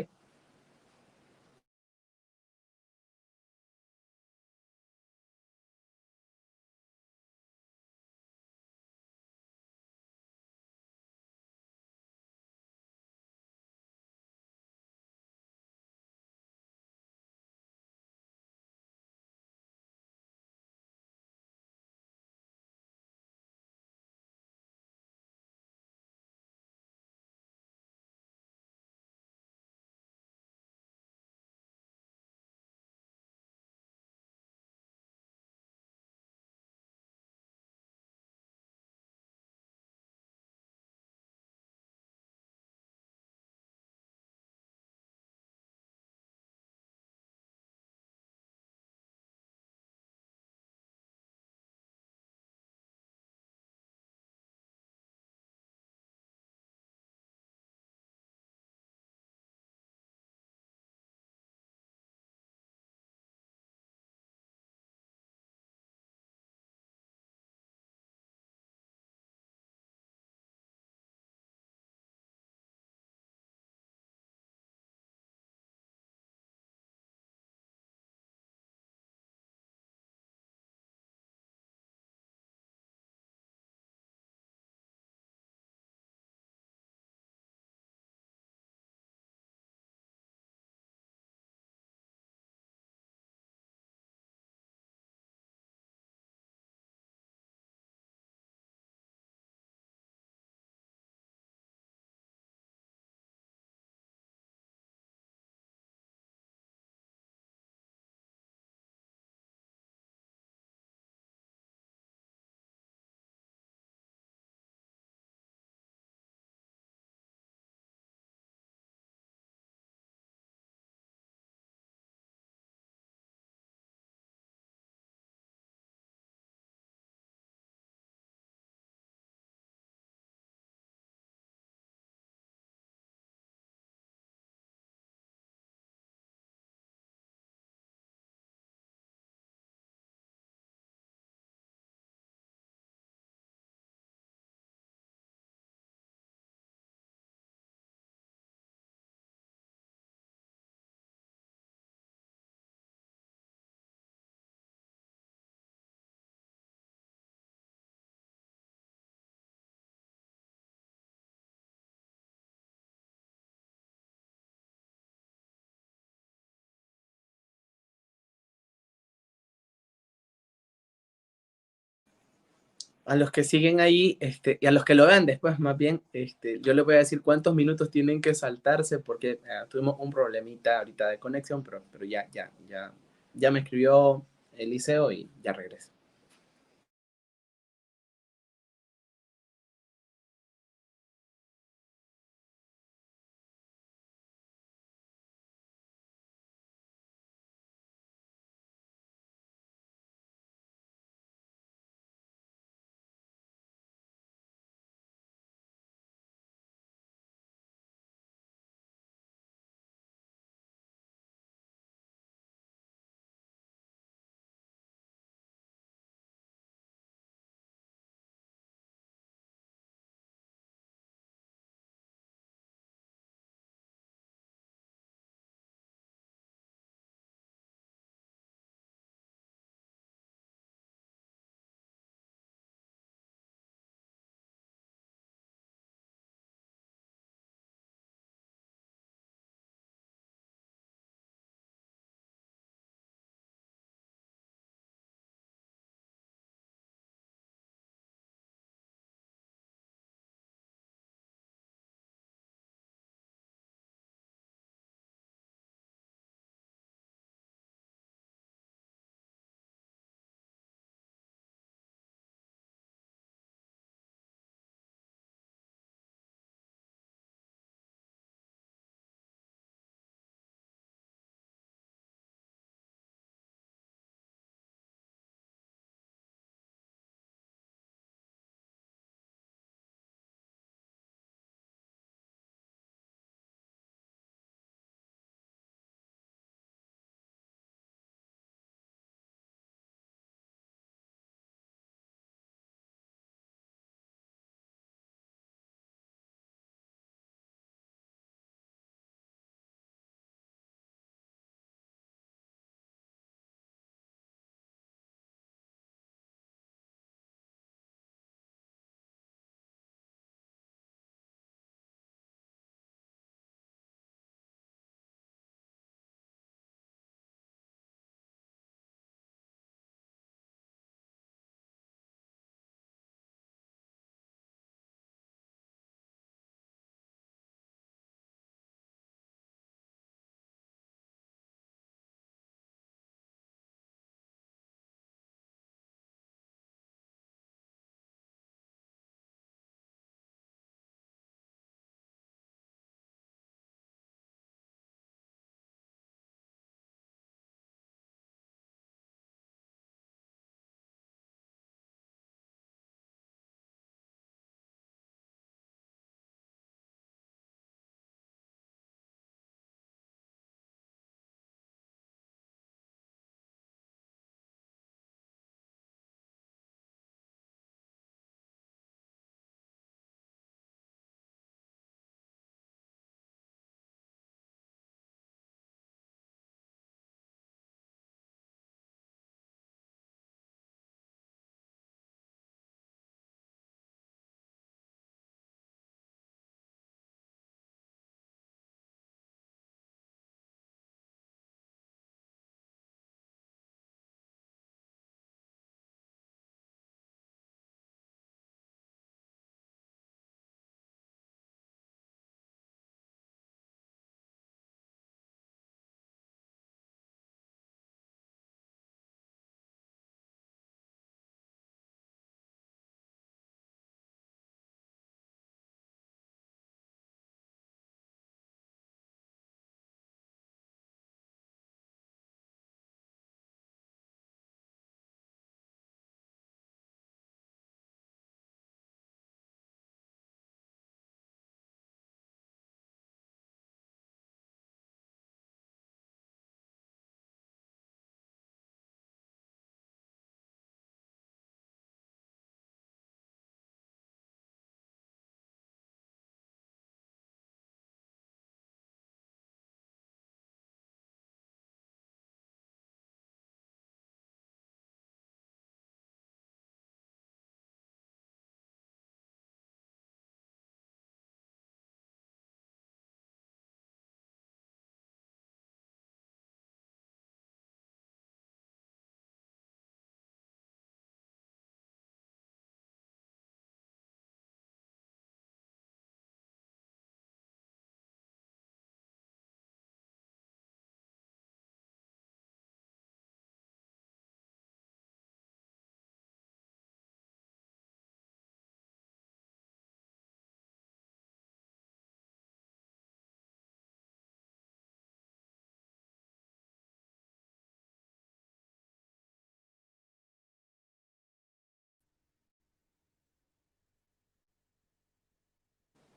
[SPEAKER 1] A los que siguen ahí, y a los que lo vean después, más bien, yo les voy a decir cuántos minutos tienen que saltarse, porque tuvimos un problemita ahorita de conexión, pero ya me escribió Eliseo y ya regreso.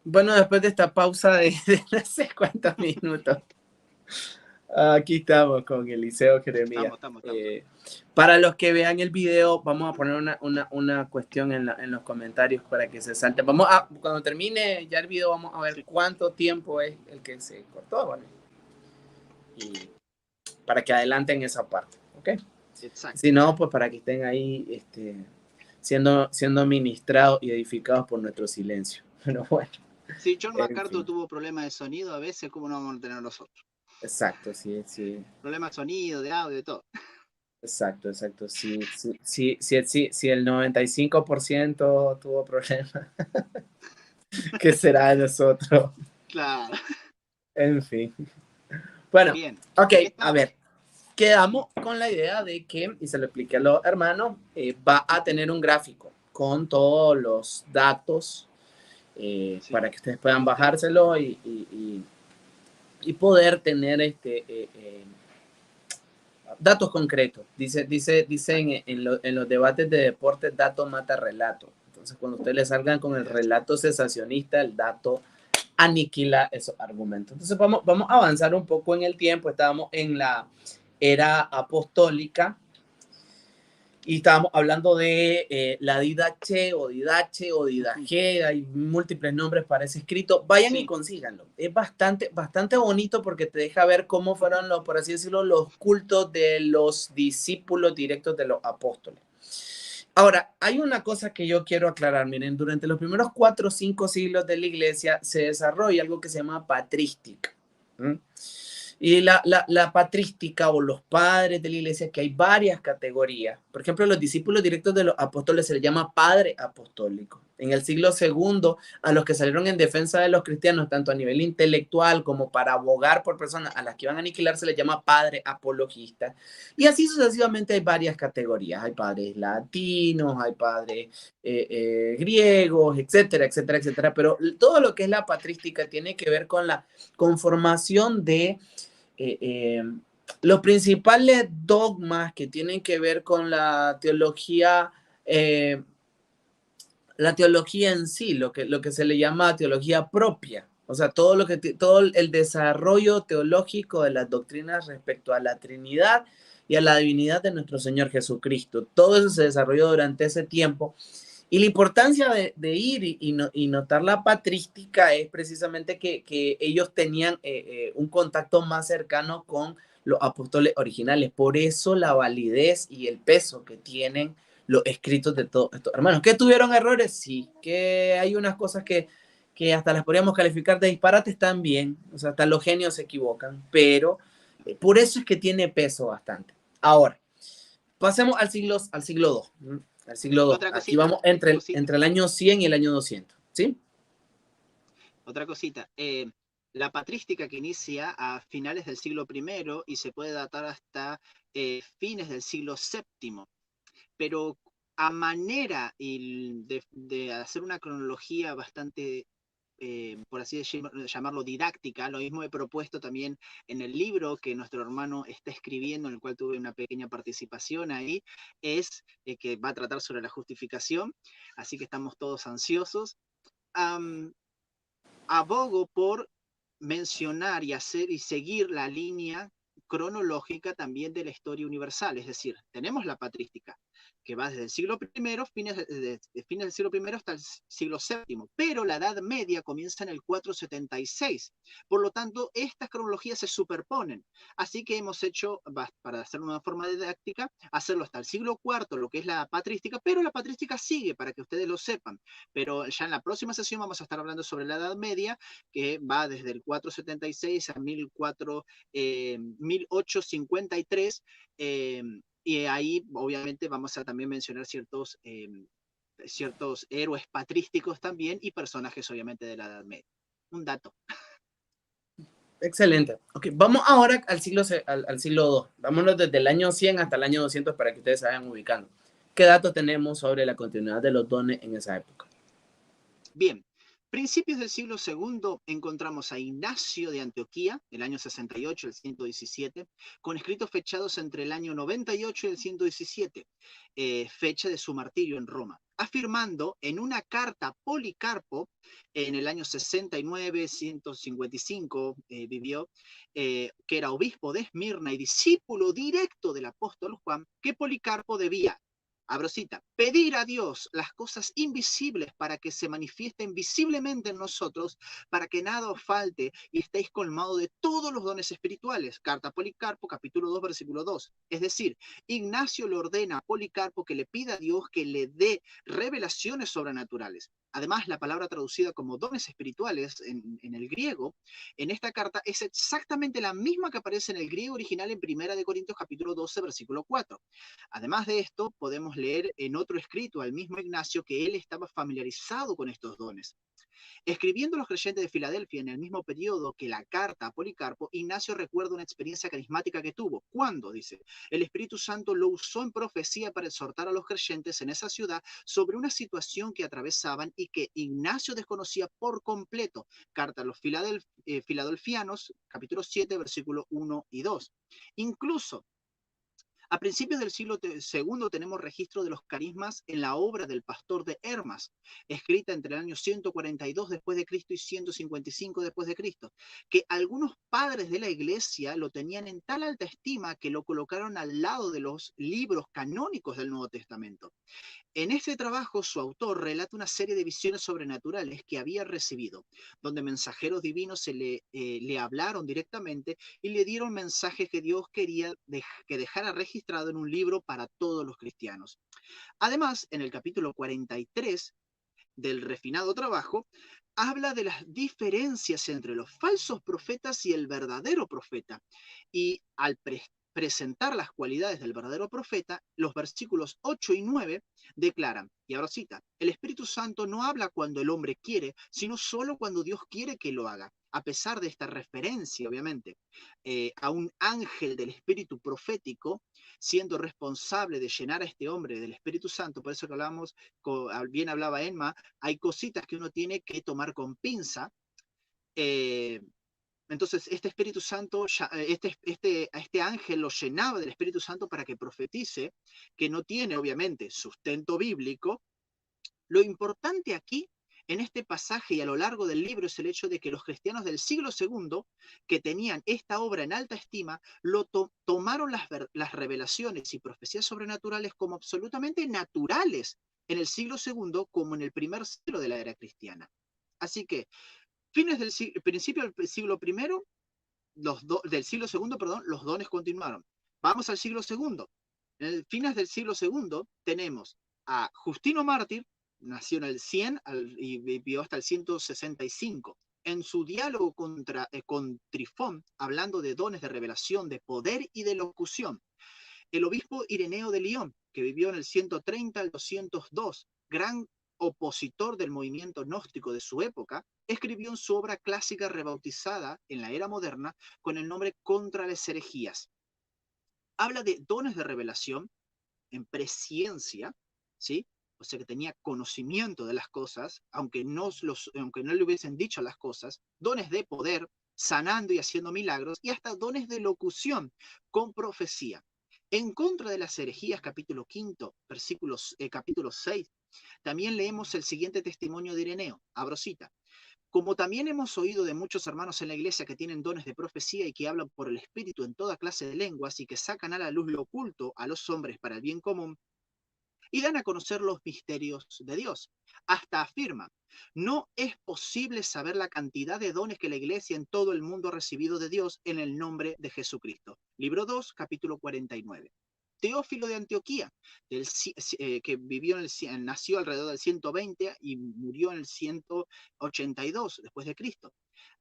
[SPEAKER 1] Bueno, después de esta pausa de no sé cuántos minutos, aquí estamos con Eliseo Jeremías.
[SPEAKER 2] Estamos.
[SPEAKER 1] Para los que vean el video, vamos a poner una cuestión en los comentarios para que se salte. Cuando termine ya el video, vamos a ver
[SPEAKER 2] Sí,
[SPEAKER 1] cuánto tiempo es el que se cortó, ¿vale? Y para que adelanten esa parte, ¿ok?
[SPEAKER 2] exacto.
[SPEAKER 1] Si no, pues para que estén ahí siendo ministrados y edificados por nuestro silencio. Pero bueno,
[SPEAKER 2] Si John
[SPEAKER 1] en
[SPEAKER 2] MacArthur
[SPEAKER 1] fin.
[SPEAKER 2] tuvo problemas de sonido, a veces, ¿cómo no vamos a tener nosotros?
[SPEAKER 1] Exacto, sí, sí.
[SPEAKER 2] Problemas de sonido, de audio, de todo.
[SPEAKER 1] Exacto. Si el 95% tuvo problemas, ¿qué será de nosotros?
[SPEAKER 2] Claro.
[SPEAKER 1] En fin. Bueno,
[SPEAKER 2] Bien.
[SPEAKER 1] ok,
[SPEAKER 2] ¿En qué
[SPEAKER 1] a
[SPEAKER 2] estábamos?
[SPEAKER 1] ver. Quedamos con la idea de que, y se lo expliqué a los hermanos, va a
[SPEAKER 2] Ujú.
[SPEAKER 1] tener un gráfico con todos los datos
[SPEAKER 2] Sí,
[SPEAKER 1] para que ustedes puedan bajárselo y poder tener datos concretos. Dicen
[SPEAKER 2] exacto.
[SPEAKER 1] en los debates de deportes, dato mata relato. Entonces, cuando ustedes le salgan con el relato sensacionista, el dato aniquila esos argumentos. Entonces, vamos a avanzar un poco en el tiempo. Estábamos en la era apostólica y estábamos hablando de la Didache o Didache o
[SPEAKER 2] Ujú.
[SPEAKER 1] Didache, hay múltiples nombres para ese escrito. Vayan y
[SPEAKER 2] Sí,
[SPEAKER 1] consíganlo. Es bastante bonito porque te deja ver cómo fueron los, por así decirlo, los cultos de los discípulos directos de los apóstoles. Ahora, hay una cosa que yo quiero aclarar. Miren, durante los primeros 4 o 5 siglos de la iglesia se desarrolla algo que se llama patrística. ¿Mm? Y la patrística o los padres de la iglesia, que hay varias categorías. Por ejemplo, los discípulos directos de los apóstoles se les llama padre apostólico. En el siglo segundo, a los que salieron en defensa de los cristianos, tanto a nivel intelectual como para abogar por personas a las que iban a aniquilar, se les llama padre apologista. Y así sucesivamente hay varias categorías. Hay padres latinos, hay padres griegos, etcétera. Pero todo lo que es la patrística tiene que ver con la conformación de eh, eh, los principales dogmas que tienen que ver con la teología en sí, lo que se le llama teología propia. O sea, todo el desarrollo teológico de las doctrinas respecto a la Trinidad y a la divinidad de nuestro Señor Jesucristo. Todo eso se desarrolló durante ese tiempo. Y la importancia de ir y notar la patrística es precisamente que ellos tenían un contacto más cercano con los apóstoles originales. Por eso la validez y el peso que tienen los escritos de todos estos hermanos. ¿Que tuvieron errores? Sí. Que hay unas cosas que hasta las podríamos calificar de disparates también. O sea, hasta los genios se equivocan. Pero por eso es que tiene peso bastante. Ahora, pasemos al siglo II. Al siglo II.
[SPEAKER 2] otra
[SPEAKER 1] Aquí
[SPEAKER 2] cosita,
[SPEAKER 1] vamos entre
[SPEAKER 2] cosita,
[SPEAKER 1] el año 100 y el año 200. ¿Sí?
[SPEAKER 2] otra cosita. La patrística que inicia a finales del siglo I y se puede datar hasta fines del siglo VII, pero a manera de hacer una cronología bastante, por así llamarlo, didáctica, lo mismo he propuesto también en el libro que nuestro hermano está escribiendo, en el cual tuve una pequeña participación ahí, es que va a tratar sobre la justificación, así que estamos todos ansiosos. Um, Abogo por mencionar y hacer y seguir la línea cronológica también de la historia universal, es decir, tenemos la patrística, que va desde el siglo I, fines del siglo I hasta el siglo VII, pero la Edad Media comienza en el 476, por lo tanto, estas cronologías se superponen, así que hemos hecho, para hacerlo de una forma didáctica, hacerlo hasta el siglo IV, lo que es la patrística, pero la patrística sigue, para que ustedes lo sepan, pero ya en la próxima sesión vamos a estar hablando sobre la Edad Media, que va desde el 476 a 1853, y ahí obviamente vamos a también mencionar ciertos héroes patrísticos también y personajes obviamente de la Edad Media. Un dato.
[SPEAKER 1] Excelente. Ok, vamos ahora al siglo II. Vámonos desde el año 100 hasta el año 200 para que ustedes se vayan ubicando. ¿Qué datos tenemos sobre la continuidad de los dones en esa época?
[SPEAKER 2] Bien, Principios del siglo segundo encontramos a Ignacio de Antioquía, el año 68, el 117, con escritos fechados entre el año 98 y el 117, fecha de su martirio en Roma, afirmando en una carta a Policarpo, en el año 69, 155 vivió, que era obispo de Esmirna y discípulo directo del apóstol Juan, que Policarpo debía, abro cita, pedir a Dios las cosas invisibles para que se manifiesten visiblemente en nosotros, para que nada os falte y estéis colmados de todos los dones espirituales. Carta a Policarpo, capítulo 2, versículo 2. Es decir, Ignacio le ordena a Policarpo que le pida a Dios que le dé revelaciones sobrenaturales. Además, la palabra traducida como dones espirituales en el griego, en esta carta, es exactamente la misma que aparece en el griego original en Primera de Corintios capítulo 12, versículo 4. Además de esto, podemos leer en otro escrito al mismo Ignacio que él estaba familiarizado con estos dones. Escribiendo a los creyentes de Filadelfia en el mismo periodo que la carta a Policarpo, Ignacio recuerda una experiencia carismática que tuvo. ¿Cuándo? Dice, el Espíritu Santo lo usó en profecía para exhortar a los creyentes en esa ciudad sobre una situación que atravesaban y que Ignacio desconocía por completo. Carta a los Filadelfianos, capítulo 7, versículo 1 y 2. Incluso a principios del siglo segundo tenemos registro de los carismas en la obra del pastor de Hermas, escrita entre el año 142 después de Cristo y 155 después de Cristo, que algunos padres de la iglesia lo tenían en tal alta estima que lo colocaron al lado de los libros canónicos del Nuevo Testamento. En este trabajo, su autor relata una serie de visiones sobrenaturales que había recibido, donde mensajeros divinos le hablaron directamente y le dieron mensajes que Dios quería que dejara registrado en un libro para todos los cristianos. Además, en el capítulo 43 del refinado trabajo, habla de las diferencias entre los falsos profetas y el verdadero profeta. Y al presentar las cualidades del verdadero profeta, los versículos 8 y 9 declaran, y ahora cita, el Espíritu Santo no habla cuando el hombre quiere, sino solo cuando Dios quiere que lo haga. A pesar de esta referencia, obviamente, a un ángel del Espíritu profético, siendo responsable de llenar a este hombre del Espíritu Santo, por eso que hablamos, bien hablaba Emma, hay cositas que uno tiene que tomar con pinza. eh, entonces, este Espíritu Santo, a este ángel lo llenaba del Espíritu Santo para que profetice, que no tiene, obviamente, sustento bíblico. Lo importante aquí, en este pasaje y a lo largo del libro, es el hecho de que los cristianos del siglo segundo, que tenían esta obra en alta estima, tomaron las revelaciones y profecías sobrenaturales como absolutamente naturales en el siglo segundo, como en el primer siglo de la era cristiana. Así que, principio del siglo primero, del siglo segundo, perdón, los dones continuaron. Vamos al siglo segundo. En el fines del siglo segundo tenemos a Justino Mártir, nació en el 100 y vivió hasta el 165. En su diálogo con Trifón, hablando de dones de revelación, de poder y de locución, el obispo Ireneo de León, que vivió en el 130 al 202, gran opositor del movimiento gnóstico de su época, escribió en su obra clásica rebautizada en la era moderna con el nombre Contra las herejías. Habla de dones de revelación en presciencia, ¿sí? O sea que tenía conocimiento de las cosas, aunque no le hubiesen dicho las cosas, dones de poder, sanando y haciendo milagros, y hasta dones de locución con profecía. En contra de las herejías, capítulo 5, capítulo 6, también leemos el siguiente testimonio de Ireneo, abro cita. Como también hemos oído de muchos hermanos en la iglesia que tienen dones de profecía y que hablan por el Espíritu en toda clase de lenguas y que sacan a la luz lo oculto a los hombres para el bien común, y dan a conocer los misterios de Dios. Hasta afirma, no es posible saber la cantidad de dones que la iglesia en todo el mundo ha recibido de Dios en el nombre de Jesucristo. Libro 2, capítulo 49. Teófilo de Antioquía, que nació alrededor del 120 y murió en el 182 después de Cristo.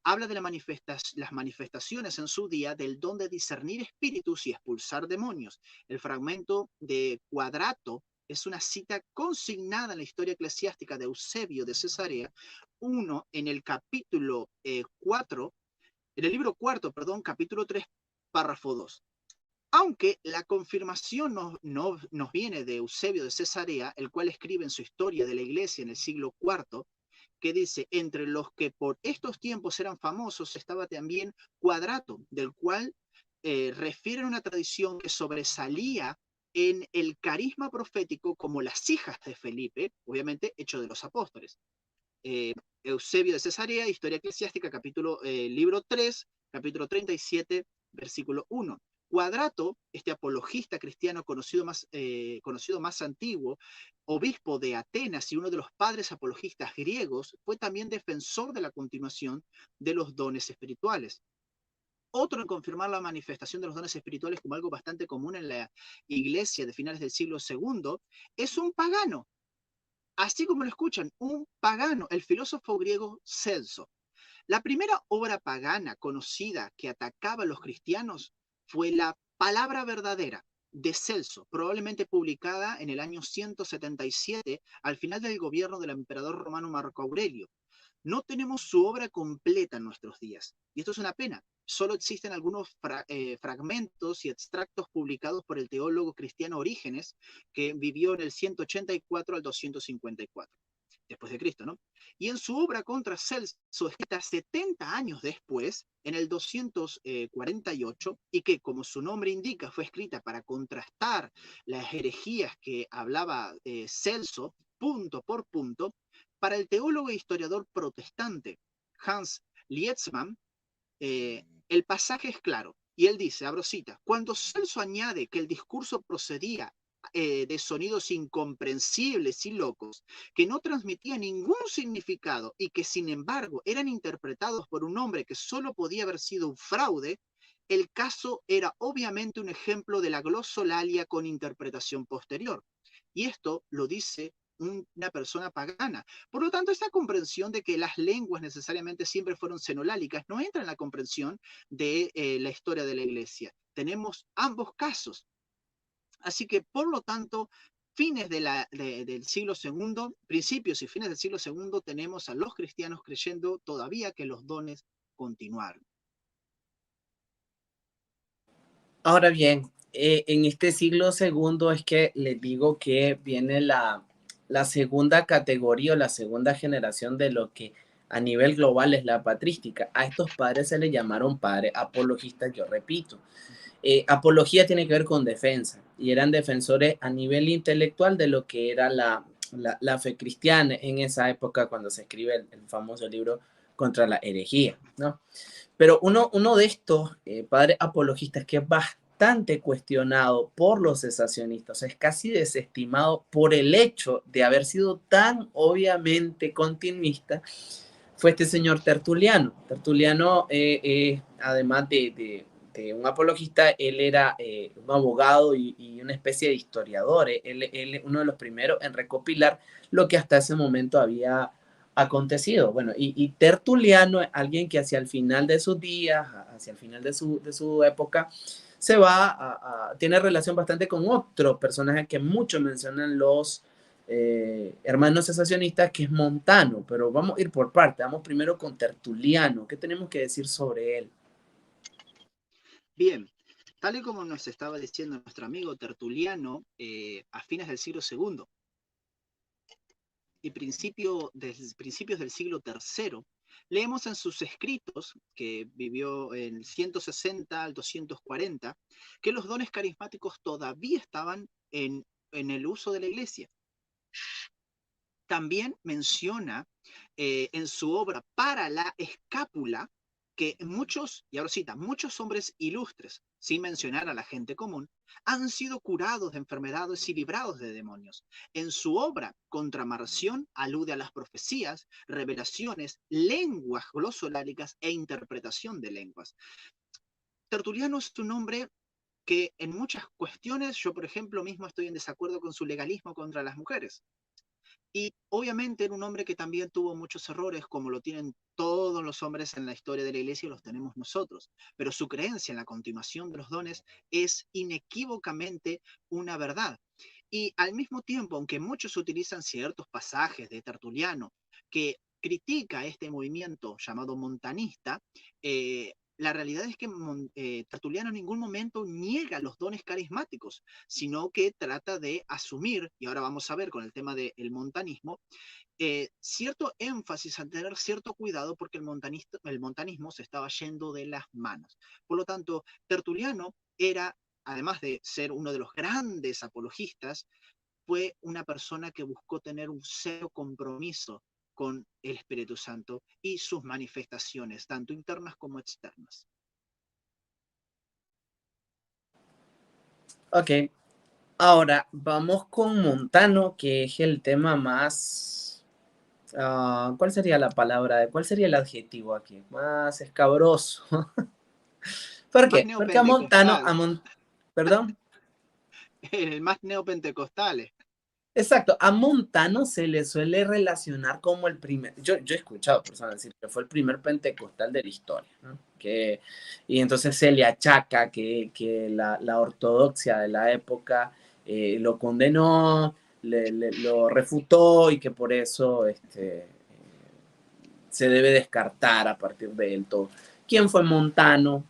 [SPEAKER 2] Habla de las manifestaciones en su día del don de discernir espíritus y expulsar demonios. El fragmento de Cuadrato es una cita consignada en la historia eclesiástica de Eusebio de Cesarea, uno en el capítulo 4, en el libro cuarto, perdón, capítulo 3, párrafo 2. Aunque la confirmación nos viene de Eusebio de Cesarea, el cual escribe en su historia de la iglesia en el siglo IV, que dice, entre los que por estos tiempos eran famosos estaba también Cuadrato, del cual refieren una tradición que sobresalía en el carisma profético como las hijas de Felipe, obviamente hecho de los apóstoles. Eh, Eusebio de Cesarea, Historia Eclesiástica, libro 3, capítulo 37, versículo 1. Cuadrato, este apologista cristiano conocido más antiguo, obispo de Atenas y uno de los padres apologistas griegos, fue también defensor de la continuación de los dones espirituales. Otro en confirmar la manifestación de los dones espirituales como algo bastante común en la iglesia de finales del siglo II es un pagano, así como lo escuchan, un pagano, el filósofo griego Celso. La primera obra pagana conocida que atacaba a los cristianos fue La Palabra Verdadera de Celso, probablemente publicada en el año 177 al final del gobierno del emperador romano Marco Aurelio. No tenemos su obra completa en nuestros días, y esto es una pena. Solo existen algunos fragmentos y extractos publicados por el teólogo cristiano Orígenes, que vivió en el 184 al 254 después de Cristo, ¿no? Y en su obra contra Celso, escrita 70 años después, en el 248, y que, como su nombre indica, fue escrita para contrastar las herejías que hablaba Celso, punto por punto, para el teólogo e historiador protestante Hans Lietzmann, el pasaje es claro. Y él dice, abro cita, cuando Celso añade que el discurso procedía de sonidos incomprensibles y locos, que no transmitían ningún significado y que sin embargo eran interpretados por un hombre que solo podía haber sido un fraude, el caso era obviamente un ejemplo de la glosolalia con interpretación posterior. Y esto lo dice una persona pagana. Por lo tanto, esta comprensión de que las lenguas necesariamente siempre fueron xenolálicas no entra en la comprensión de la historia de la iglesia. Tenemos ambos casos. Así que, por lo tanto, del siglo segundo, principios y fines del siglo segundo, tenemos a los cristianos creyendo todavía que los dones continuaron.
[SPEAKER 1] Ahora bien, en este siglo segundo es que les digo que viene la segunda categoría o la segunda generación de lo que a nivel global es la patrística. A estos padres se les llamaron padres apologistas, yo repito. Apología tiene que ver con defensa y eran defensores a nivel intelectual de lo que era la fe cristiana en esa época cuando se escribe el famoso libro contra la herejía, ¿no? Pero uno de estos padres apologistas que es bastante cuestionado por los cesacionistas, es casi desestimado por el hecho de haber sido tan obviamente continuista, fue este señor Tertuliano. Tertuliano, además de un apologista, él era un abogado y una especie de historiador. Él uno de los primeros en recopilar lo que hasta ese momento había acontecido. Bueno, y Tertuliano es alguien que hacia el final de sus días, hacia el final de su época, tiene relación bastante con otro personaje que muchos mencionan los hermanos cesacionistas, que es Montano, pero vamos a ir por parte. Vamos primero con Tertuliano. ¿Qué tenemos que decir sobre él?
[SPEAKER 2] Bien, tal y como nos estaba diciendo nuestro amigo Tertuliano, a fines del siglo segundo y principios del siglo tercero, leemos en sus escritos, que vivió en 160 al 240, que los dones carismáticos todavía estaban en el uso de la iglesia. También menciona en su obra Para la Escápula que muchos, y ahora cita, muchos hombres ilustres, sin mencionar a la gente común, han sido curados de enfermedades y librados de demonios. En su obra Contra Marción alude a las profecías, revelaciones, lenguas glosoláricas e interpretación de lenguas. Tertuliano es un hombre que en muchas cuestiones, yo por ejemplo mismo estoy en desacuerdo con su legalismo contra las mujeres. Y obviamente era un hombre que también tuvo muchos errores, como lo tienen todos los hombres en la historia de la iglesia y los tenemos nosotros. Pero su creencia en la continuación de los dones es inequívocamente una verdad. Y al mismo tiempo, aunque muchos utilizan ciertos pasajes de Tertuliano que critica este movimiento llamado montanista, la realidad es que Tertuliano en ningún momento niega los dones carismáticos, sino que trata de asumir, y ahora vamos a ver con el tema del montanismo, cierto énfasis a tener cierto cuidado porque el montanismo se estaba yendo de las manos. Por lo tanto, Tertuliano era, además de ser uno de los grandes apologistas, fue una persona que buscó tener un serio compromiso con el Espíritu Santo y sus manifestaciones, tanto internas como externas.
[SPEAKER 1] Ok, ahora vamos con Montano, que es el tema más... ¿cuál sería la palabra? ¿Cuál sería el adjetivo aquí? Más escabroso. ¿Por
[SPEAKER 2] Más
[SPEAKER 1] qué? Porque a Montano,
[SPEAKER 2] neopentecostal,
[SPEAKER 1] perdón.
[SPEAKER 2] el más neopentecostal.
[SPEAKER 1] Exacto, a Montano se le suele relacionar como el primer, yo he escuchado personas decir que fue el primer pentecostal de la historia, ¿no? Y entonces se le achaca que la ortodoxia de la época lo condenó, lo refutó y que por eso se debe descartar a partir de él todo. ¿Quién fue Montano?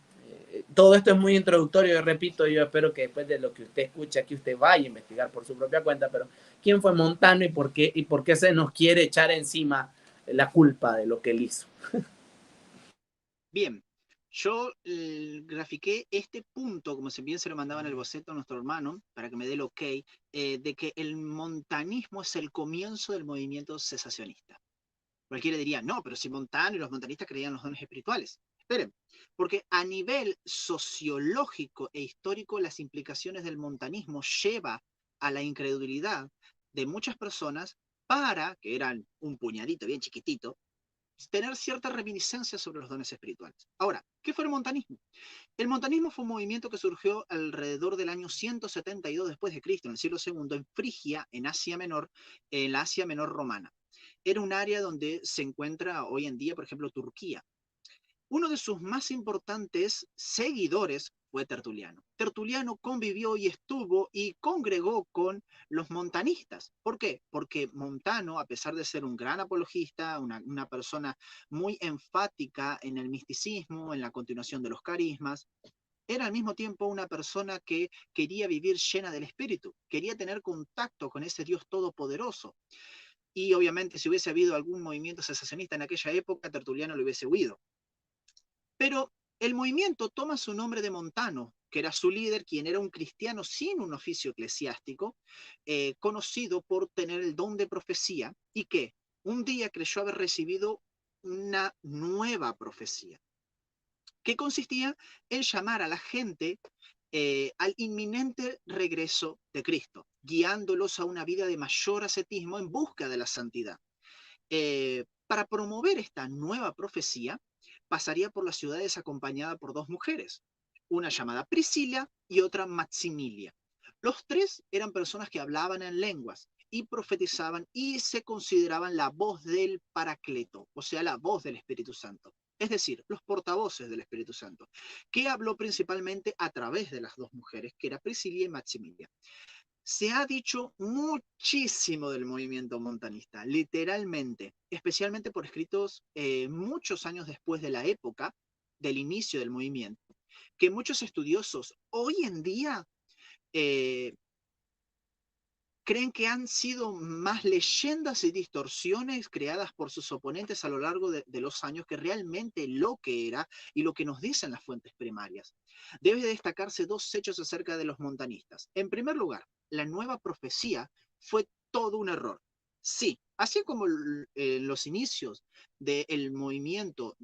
[SPEAKER 1] Todo esto es muy introductorio, yo repito, yo espero que después de lo que usted escucha aquí usted vaya a investigar por su propia cuenta, pero ¿quién fue Montano y por qué se nos quiere echar encima la culpa de lo que él hizo?
[SPEAKER 2] Bien, yo grafiqué este punto, como si bien se lo mandaba en el boceto a nuestro hermano, para que me dé el ok, de que el montanismo es el comienzo del movimiento cesacionista. Cualquiera diría, no, pero si Montano y los montanistas creían los dones espirituales. Esperen, porque a nivel sociológico e histórico, las implicaciones del montanismo lleva a la incredulidad de muchas personas para, que eran un puñadito bien chiquitito, tener cierta reminiscencia sobre los dones espirituales. Ahora, ¿qué fue el montanismo? El montanismo fue un movimiento que surgió alrededor del año 172 después de Cristo, en el siglo II, en Frigia, en Asia Menor, en la Asia Menor romana. Era un área donde se encuentra hoy en día, por ejemplo, Turquía. Uno de sus más importantes seguidores fue Tertuliano. Tertuliano convivió y estuvo y congregó con los montanistas. ¿Por qué? Porque Montano, a pesar de ser un gran apologista, una persona muy enfática en el misticismo, en la continuación de los carismas, era al mismo tiempo una persona que quería vivir llena del Espíritu, quería tener contacto con ese Dios todopoderoso. Y obviamente si hubiese habido algún movimiento cesacionista en aquella época, Tertuliano lo hubiese huido. Pero el movimiento toma su nombre de Montano, que era su líder, quien era un cristiano sin un oficio eclesiástico, conocido por tener el don de profecía y que un día creyó haber recibido una nueva profecía, que consistía en llamar a la gente al inminente regreso de Cristo, guiándolos a una vida de mayor ascetismo en busca de la santidad. Para promover esta nueva profecía, pasaría por las ciudades acompañada por dos mujeres, una llamada Priscila y otra Maximilia. Los tres eran personas que hablaban en lenguas y profetizaban y se consideraban la voz del Paracleto, o sea, la voz del Espíritu Santo. Es decir, los portavoces del Espíritu Santo, que habló principalmente a través de las dos mujeres, que era Priscila y Maximilia. Se ha dicho muchísimo del movimiento montanista, literalmente, especialmente por escritos muchos años después de la época del inicio del movimiento, que muchos estudiosos hoy en día eh, creen que han sido más leyendas y distorsiones creadas por sus oponentes a lo largo de los años que realmente lo que era y lo que nos dicen las fuentes primarias. Debe destacarse dos hechos acerca de los montanistas. En primer lugar, la nueva profecía fue todo un error. Sí, así como en los inicios del movimiento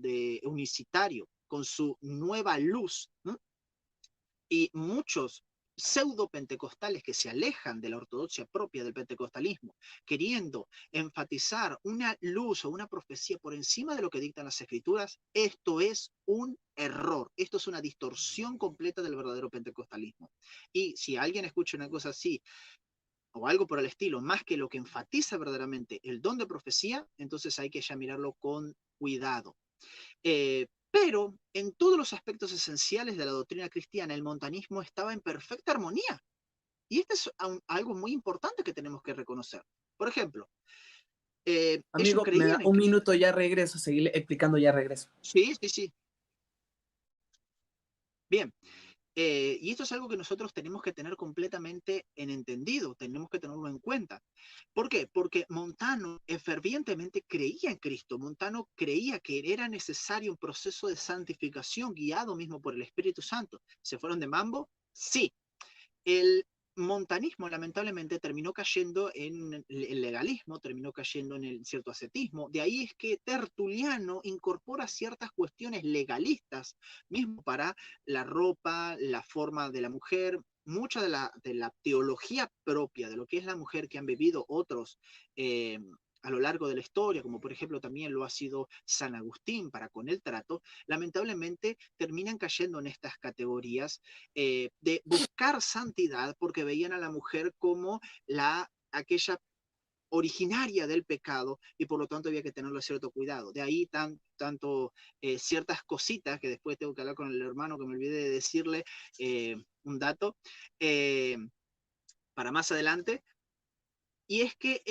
[SPEAKER 2] unicitario con su nueva luz, ¿no? Y muchos pseudo pentecostales que se alejan de la ortodoxia propia del pentecostalismo, queriendo enfatizar una luz o una profecía por encima de lo que dictan las escrituras, esto es un error, esto es una distorsión completa del verdadero pentecostalismo. Y si alguien escucha una cosa así o algo por el estilo, más que lo que enfatiza verdaderamente el don de profecía, entonces hay que ya mirarlo con cuidado. Pero en todos los aspectos esenciales de la doctrina cristiana, el montanismo estaba en perfecta armonía. Y este es algo muy importante que tenemos que reconocer. Por ejemplo, ellos
[SPEAKER 1] Amigo, me da
[SPEAKER 2] creían en
[SPEAKER 1] un
[SPEAKER 2] Cristo.
[SPEAKER 1] minuto, ya regreso, seguir explicando, ya regreso.
[SPEAKER 2] Sí, sí, sí. Bien, y esto es algo que nosotros tenemos que tener completamente en entendido, tenemos que tenerlo en cuenta. ¿Por qué? Porque Montano fervientemente creía en Cristo. Montano creía que era necesario un proceso de santificación guiado mismo por el Espíritu Santo. ¿Se fueron de mambo? Sí. El montanismo lamentablemente terminó cayendo en el legalismo, terminó cayendo en el cierto ascetismo. De ahí es que Tertuliano incorpora ciertas cuestiones legalistas, mismo para la ropa, la forma de la mujer, mucha de la teología propia de lo que es la mujer que han bebido otros a lo largo de la historia, como por ejemplo también lo ha sido San Agustín para con el trato, lamentablemente terminan cayendo en estas categorías de buscar santidad porque veían a la mujer como aquella originaria del pecado y por lo tanto había que tenerlo cierto cuidado. De ahí tanto ciertas cositas que después tengo que hablar con el hermano que me olvidé de decirle un dato eh, para más adelante. Y es que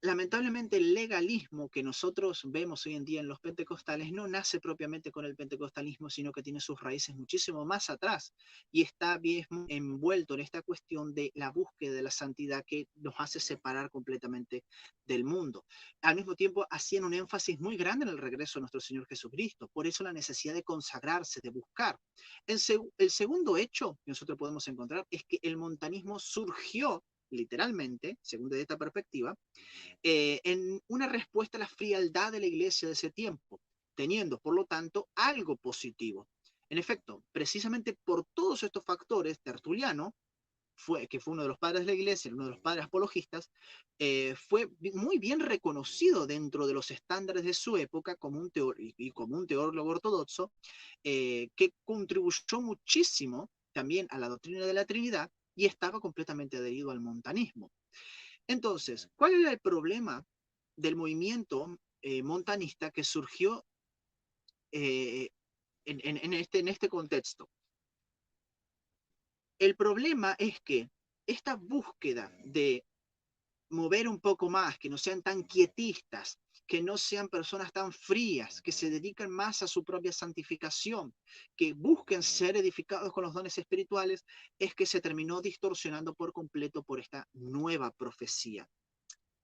[SPEAKER 2] lamentablemente el legalismo que nosotros vemos hoy en día en los pentecostales no nace propiamente con el pentecostalismo, sino que tiene sus raíces muchísimo más atrás y está bien envuelto en esta cuestión de la búsqueda de la santidad que nos hace separar completamente del mundo. Al mismo tiempo, hacían un énfasis muy grande en el regreso de nuestro Señor Jesucristo, por eso la necesidad de consagrarse, de buscar. El segundo hecho que nosotros podemos encontrar es que el montanismo surgió literalmente, según desde esta perspectiva, en una respuesta a la frialdad de la iglesia de ese tiempo, teniendo, por lo tanto, algo positivo. En efecto, precisamente por todos estos factores, Tertuliano, que fue uno de los padres de la iglesia, uno de los padres apologistas, fue muy bien reconocido dentro de los estándares de su época como y como un teólogo ortodoxo, que contribuyó muchísimo también a la doctrina de la Trinidad y estaba completamente adherido al montanismo. Entonces, ¿cuál era el problema del movimiento montanista que surgió eh, en este contexto? El problema es que esta búsqueda de mover un poco más, que no sean tan quietistas, que no sean personas tan frías, que se dediquen más a su propia santificación, que busquen ser edificados con los dones espirituales, es que se terminó distorsionando por completo por esta nueva profecía.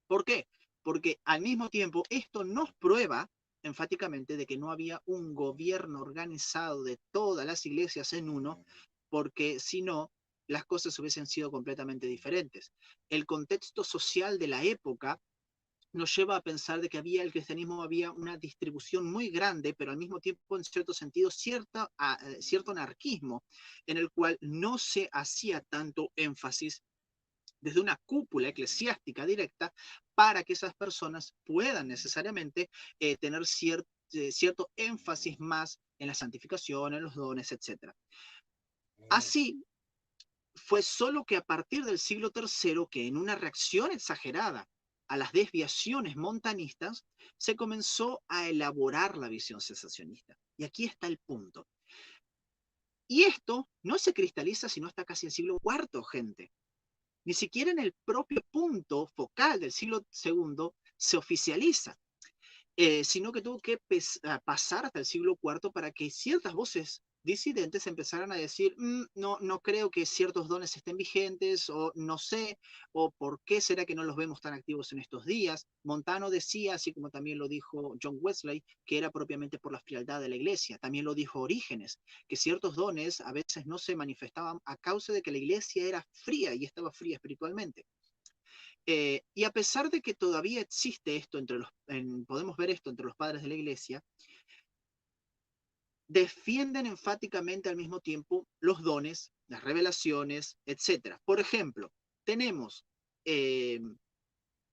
[SPEAKER 2] ¿Por qué? Porque al mismo tiempo esto nos prueba enfáticamente de que no había un gobierno organizado de todas las iglesias en uno, porque si no, las cosas hubiesen sido completamente diferentes. El contexto social de la época nos lleva a pensar de que el cristianismo había una distribución muy grande, pero al mismo tiempo, en cierto sentido, cierto anarquismo, en el cual no se hacía tanto énfasis desde una cúpula eclesiástica directa para que esas personas puedan necesariamente tener cierto énfasis más en la santificación, en los dones, etc. Así, fue solo que a partir del siglo III, que en una reacción exagerada a las desviaciones montanistas, se comenzó a elaborar la visión cesacionista. Y aquí está el punto. Y esto no se cristaliza sino hasta casi el siglo IV, gente. Ni siquiera en el propio punto focal del siglo II se oficializa, sino que tuvo que pasar hasta el siglo IV para que ciertas voces disidentes empezaran a decir, no, no creo que ciertos dones estén vigentes, o no sé, o por qué será que no los vemos tan activos en estos días. Montano decía, así como también lo dijo John Wesley, que era propiamente por la frialdad de la iglesia. También lo dijo Orígenes, que ciertos dones a veces no se manifestaban a causa de que la iglesia era fría y estaba fría espiritualmente. Y a pesar de que todavía existe esto podemos ver esto entre los padres de la iglesia, defienden enfáticamente al mismo tiempo los dones, las revelaciones, etc. Por ejemplo, tenemos eh,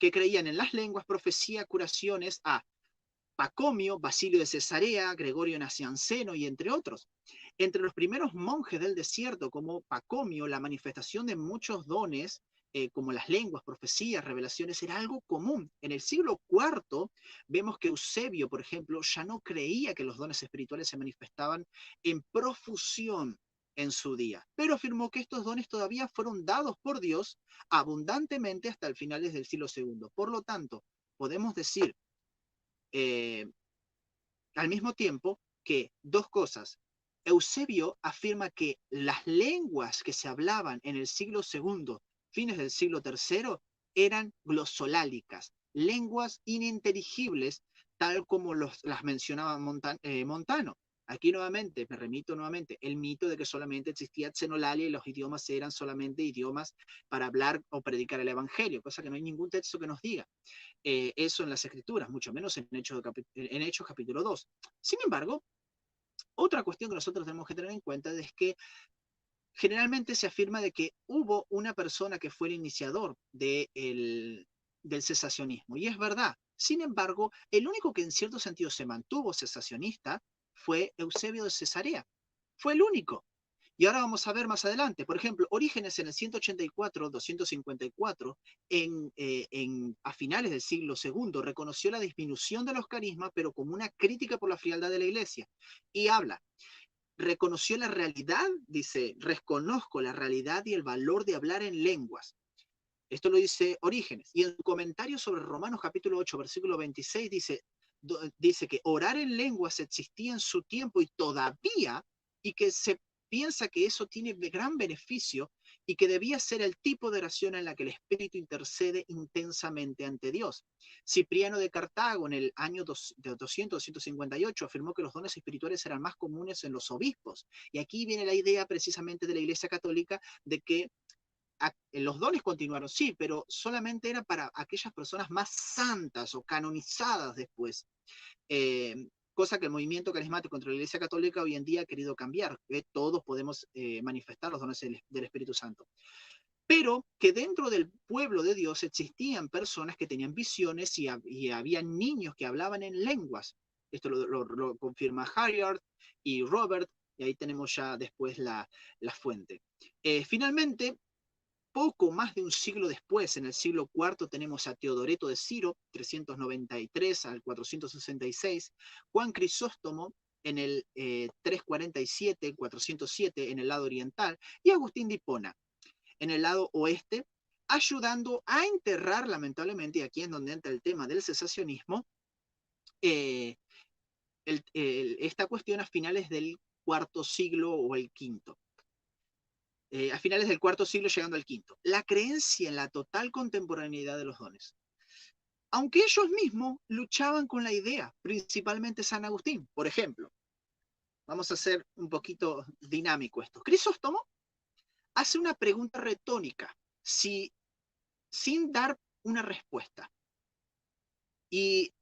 [SPEAKER 2] que creían en las lenguas, profecía, curaciones a Pacomio, Basilio de Cesarea, Gregorio Nacianceno y entre otros. Entre los primeros monjes del desierto, como Pacomio, la manifestación de muchos dones, como las lenguas, profecías, revelaciones, era algo común. En el siglo IV vemos que Eusebio, por ejemplo, ya no creía que los dones espirituales se manifestaban en profusión en su día, pero afirmó que estos dones todavía fueron dados por Dios abundantemente hasta el finales del siglo II. Por lo tanto, podemos decir eh, al mismo tiempo que dos cosas. Eusebio afirma que las lenguas que se hablaban en el siglo II, fines del siglo III, eran glosolálicas, lenguas ininteligibles, tal como las mencionaba Montano. Aquí nuevamente, me remito nuevamente, el mito de que solamente existía Xenolalia y los idiomas eran solamente idiomas para hablar o predicar el evangelio, cosa que no hay ningún texto que nos diga eso en las escrituras, mucho menos en Hechos capítulo 2. Sin embargo, otra cuestión que nosotros tenemos que tener en cuenta es que generalmente se afirma de que hubo una persona que fue el iniciador del cesacionismo, y es verdad. Sin embargo, el único que en cierto sentido se mantuvo cesacionista fue Eusebio de Cesarea. Fue el único. Y ahora vamos a ver más adelante. Por ejemplo, Orígenes en el 184, 254, a finales del siglo II, reconoció la disminución de los carismas, pero como una crítica por la frialdad de la iglesia. Y habla, reconoció la realidad, dice, reconozco la realidad y el valor de hablar en lenguas. Esto lo dice Orígenes. Y en su comentario sobre Romanos capítulo 8, versículo 26, dice que orar en lenguas existía en su tiempo y todavía, y que se piensa que eso tiene gran beneficio y que debía ser el tipo de oración en la que el Espíritu intercede intensamente ante Dios. Cipriano de Cartago, en el año 200-258, afirmó que los dones espirituales eran más comunes en los obispos. Y aquí viene la idea precisamente de la Iglesia Católica de que los dones continuaron, sí, pero solamente era para aquellas personas más santas o canonizadas después. Cosa que el movimiento carismático contra la Iglesia Católica hoy en día ha querido cambiar. Todos podemos manifestar los dones del Espíritu Santo. Pero que dentro del pueblo de Dios existían personas que tenían visiones y había niños que hablaban en lenguas. Esto lo confirma Harriard y Robert, y ahí tenemos ya después la fuente. Finalmente, poco más de un siglo después, en el siglo IV, tenemos a Teodoreto de Ciro, 393 al 466, Juan Crisóstomo en el 347, 407 en el lado oriental, y Agustín de Hipona en el lado oeste, ayudando a enterrar, lamentablemente, y aquí es donde entra el tema del cesacionismo, eh, esta cuestión a finales del cuarto siglo o el quinto. A finales del cuarto siglo llegando al quinto. La creencia en la total contemporaneidad de los dones. Aunque ellos mismos luchaban con la idea, principalmente San Agustín. Por ejemplo, vamos a hacer un poquito dinámico esto. Crisóstomo hace una pregunta retórica sin dar una respuesta. Y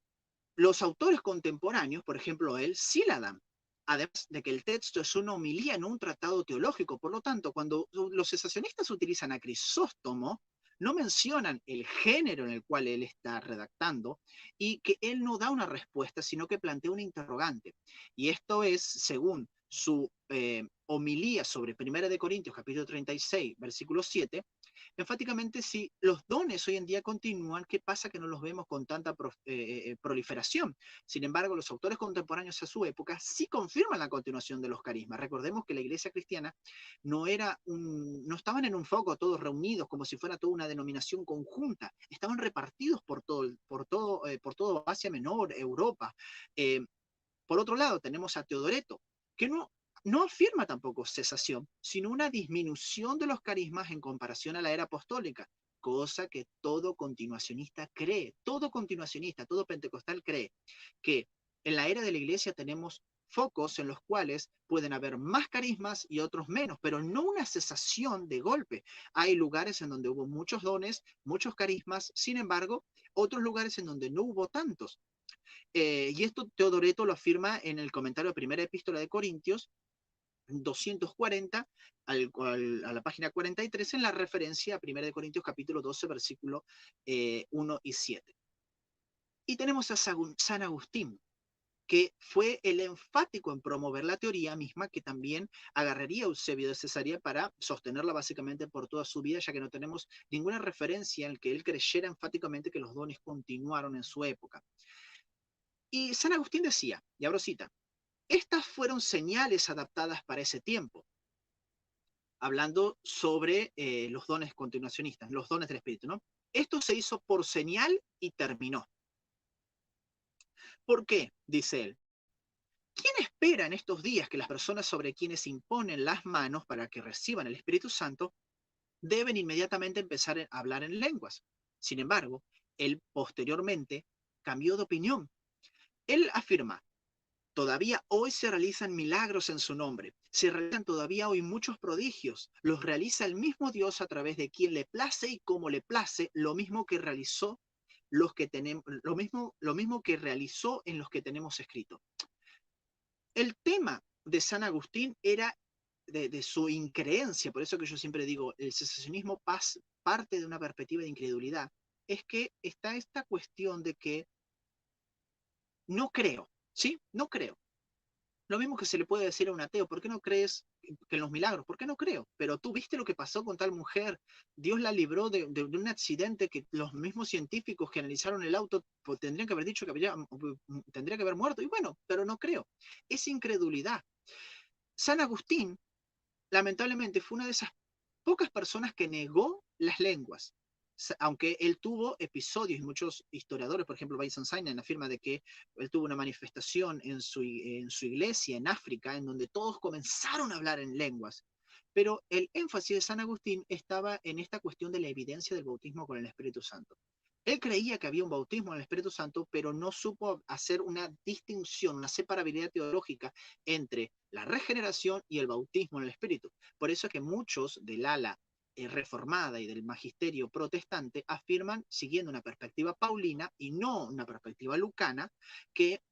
[SPEAKER 2] los autores contemporáneos, por ejemplo él, sí la dan. Además de que el texto es una homilía, no un tratado teológico. Por lo tanto, cuando los cesacionistas utilizan a Crisóstomo, no mencionan el género en el cual él está redactando y que él no da una respuesta, sino que plantea una interrogante. Y esto es, según su homilía sobre 1 de Corintios, capítulo 36, versículo 7, enfáticamente si los dones hoy en día continúan, ¿qué pasa que no los vemos con tanta proliferación? Sin embargo, los autores contemporáneos a su época sí confirman la continuación de los carismas. Recordemos que la iglesia cristiana no estaban en un foco todos reunidos como si fuera toda una denominación conjunta, estaban repartidos por todo Asia Menor, Europa. Eh, por otro lado, tenemos a Teodoreto, que no afirma tampoco cesación, sino una disminución de los carismas en comparación a la era apostólica, cosa que todo continuacionista cree, todo continuacionista, todo pentecostal cree, que en la era de la iglesia tenemos focos en los cuales pueden haber más carismas y otros menos, pero no una cesación de golpe. Hay lugares en donde hubo muchos dones, muchos carismas, sin embargo, otros lugares en donde no hubo tantos. Y esto Teodoreto lo afirma en el comentario de Primera Epístola de Corintios, 240, a la página 43, en la referencia a 1 Corintios capítulo 12, versículo 1 y 7. Y tenemos a San Agustín, que fue el enfático en promover la teoría misma que también agarraría a Eusebio de Cesarea para sostenerla básicamente por toda su vida, ya que no tenemos ninguna referencia en que él creyera enfáticamente que los dones continuaron en su época. Y San Agustín decía, y abro cita, estas fueron señales adaptadas para ese tiempo, hablando sobre los dones continuacionistas, los dones del Espíritu, ¿no? Esto se hizo por señal y terminó. ¿Por qué? Dice él. ¿Quién espera en estos días que las personas sobre quienes imponen las manos para que reciban el Espíritu Santo deben inmediatamente empezar a hablar en lenguas? Sin embargo, él posteriormente cambió de opinión. Él afirma: todavía hoy se realizan milagros en su nombre, se realizan todavía hoy muchos prodigios, los realiza el mismo Dios a través de quien le place y como le place, lo mismo que realizó los que tenemos, lo mismo que realizó en los que tenemos escrito. El tema de San Agustín era de su increencia, por eso que yo siempre digo, el cesacionismo parte de una perspectiva de incredulidad, es que está esta cuestión de que no creo, ¿sí? No creo. Lo mismo que se le puede decir a un ateo: ¿por qué no crees que en los milagros? ¿Por qué no creo? Pero tú viste lo que pasó con tal mujer. Dios la libró de un accidente que los mismos científicos que analizaron el auto pues, tendrían que haber dicho que tendría que haber muerto. Y bueno, pero no creo. Es incredulidad. San Agustín, lamentablemente, fue una de esas pocas personas que negó las lenguas. Aunque él tuvo episodios, y muchos historiadores, por ejemplo, Weizsäcker afirma de que él tuvo una manifestación en su iglesia en África, en donde todos comenzaron a hablar en lenguas. Pero el énfasis de San Agustín estaba en esta cuestión de la evidencia del bautismo con el Espíritu Santo. Él creía que había un bautismo en el Espíritu Santo, pero no supo hacer una distinción, una separabilidad teológica entre la regeneración y el bautismo en el Espíritu. Por eso es que muchos del ala reformada y del magisterio protestante afirman, siguiendo una perspectiva paulina y no una perspectiva lucana, que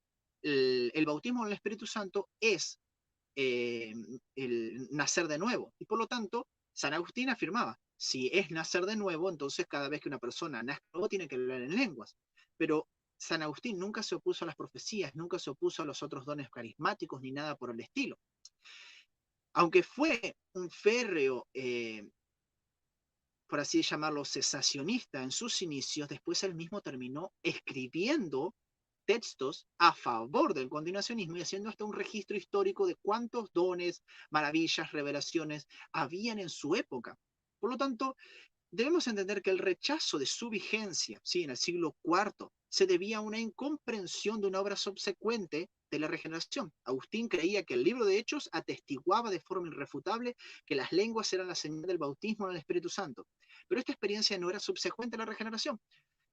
[SPEAKER 2] el bautismo en el Espíritu Santo es el nacer de nuevo. Y por lo tanto, San Agustín afirmaba: si es nacer de nuevo, entonces cada vez que una persona nace de nuevo tiene que hablar en lenguas. Pero San Agustín nunca se opuso a las profecías, nunca se opuso a los otros dones carismáticos ni nada por el estilo. Aunque fue un férreo, por así llamarlo, cesacionista en sus inicios, después él mismo terminó escribiendo textos a favor del continuacionismo y haciendo hasta un registro histórico de cuántos dones, maravillas, revelaciones habían en su época. Por lo tanto, debemos entender que el rechazo de su vigencia, ¿sí?, en el siglo IV, se debía a una incomprensión de una obra subsecuente de la regeneración. Agustín creía que el libro de Hechos atestiguaba de forma irrefutable que las lenguas eran la señal del bautismo en el Espíritu Santo. Pero esta experiencia no era subsecuente a la regeneración,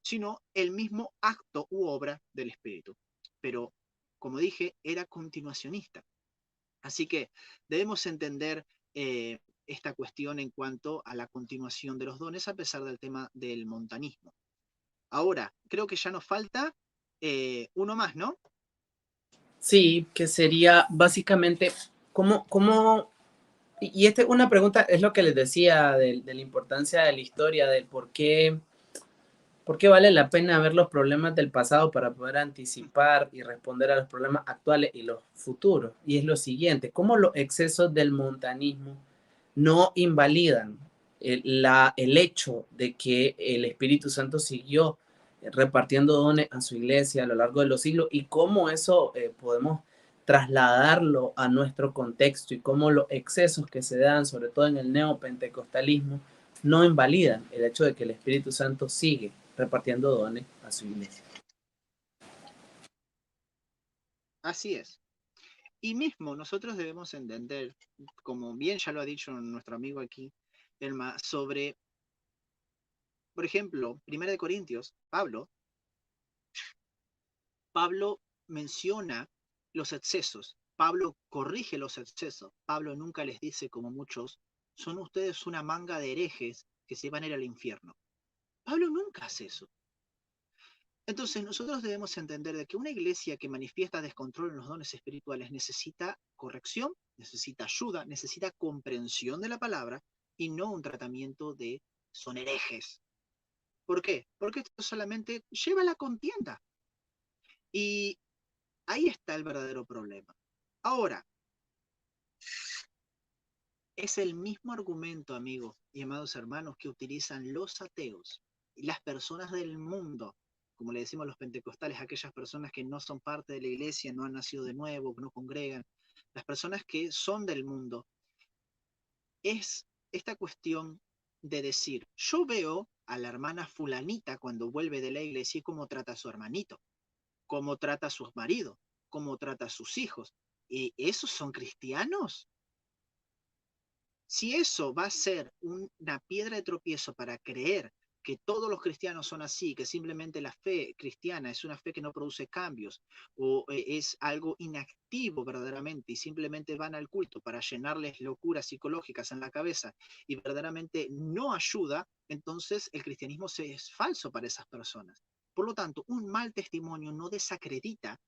[SPEAKER 2] sino el mismo acto u obra del Espíritu. Pero, como dije, era continuacionista. Así que debemos entender esta cuestión en cuanto a la continuación de los dones, a pesar del tema del montanismo. Ahora, creo que ya nos falta uno más, ¿no?
[SPEAKER 1] Sí, que sería básicamente, ¿cómo? Y esta es una pregunta, es lo que les decía de la importancia de la historia, del por qué vale la pena ver los problemas del pasado para poder anticipar y responder a los problemas actuales y los futuros. Y es lo siguiente: ¿cómo los excesos del montanismo no invalidan el hecho de que el Espíritu Santo siguió repartiendo dones a su iglesia a lo largo de los siglos, y cómo eso podemos trasladarlo a nuestro contexto, y cómo los excesos que se dan, sobre todo en el neopentecostalismo, no invalidan el hecho de que el Espíritu Santo sigue repartiendo dones a su iglesia?
[SPEAKER 2] Así es. Y mismo nosotros debemos entender, como bien ya lo ha dicho nuestro amigo aquí, Elma, sobre, por ejemplo, 1 Corintios, Pablo menciona los excesos, Pablo corrige los excesos, Pablo nunca les dice, como muchos: son ustedes una manga de herejes que se van a ir al infierno. Pablo nunca hace eso. Entonces nosotros debemos entender de que una iglesia que manifiesta descontrol en los dones espirituales necesita corrección, necesita ayuda, necesita comprensión de la palabra y no un tratamiento de son herejes. ¿Por qué? Porque esto solamente lleva a la contienda. Y ahí está el verdadero problema. Ahora, es el mismo argumento, amigos y amados hermanos, que utilizan los ateos y las personas del mundo, como le decimos los pentecostales, aquellas personas que no son parte de la iglesia, no han nacido de nuevo, que no congregan, las personas que son del mundo. Es esta cuestión de decir: yo veo a la hermana fulanita cuando vuelve de la iglesia y cómo trata a su hermanito, cómo trata a su marido. cómo trata a sus hijos. ¿Y esos son cristianos? Si eso va a ser una piedra de tropiezo para creer que todos los cristianos son así, que simplemente la fe cristiana es una fe que no produce cambios o es algo inactivo verdaderamente y simplemente van al culto para llenarles locuras psicológicas en la cabeza y verdaderamente no ayuda, entonces el cristianismo es falso para esas personas. Por lo tanto, un mal testimonio no desacredita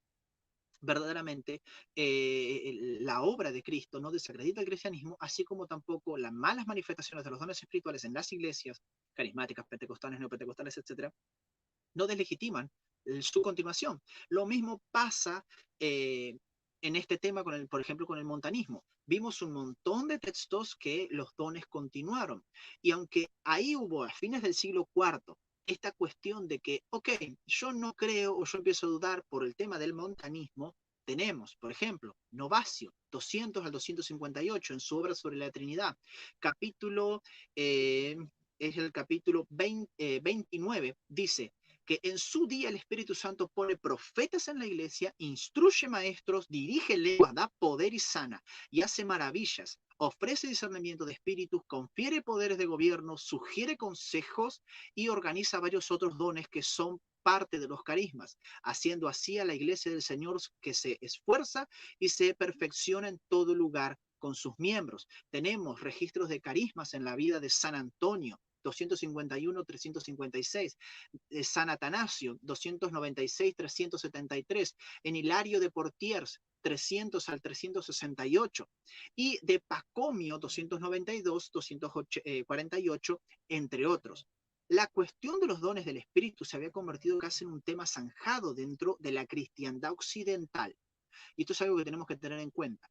[SPEAKER 2] verdaderamente la obra de Cristo, no desacredita el cristianismo, así como tampoco las malas manifestaciones de los dones espirituales en las iglesias carismáticas, pentecostales, neopentecostales, etcétera, no deslegitiman su continuación. Lo mismo pasa en este tema, por ejemplo, con el montanismo. Vimos un montón de textos que los dones continuaron. Y aunque ahí hubo a fines del siglo IV esta cuestión de que, ok, yo no creo o yo empiezo a dudar por el tema del montanismo, tenemos, por ejemplo, Novacio, 200 al 258, en su obra sobre la Trinidad, capítulo, es el capítulo 29, dice, que en su día el Espíritu Santo pone profetas en la iglesia, instruye maestros, dirige lenguas, da poder y sana, y hace maravillas, ofrece discernimiento de espíritus, confiere poderes de gobierno, sugiere consejos y organiza varios otros dones que son parte de los carismas, haciendo así a la iglesia del Señor que se esfuerza y se perfecciona en todo lugar con sus miembros. Tenemos registros de carismas en la vida de San Antonio, 251-356, San Atanasio, 296-373, en Hilario de Portiers, 300 al 368, y de Pacomio, 292-248, entre otros. La cuestión de los dones del Espíritu se había convertido casi en un tema zanjado dentro de la cristiandad occidental. Y esto es algo que tenemos que tener en cuenta.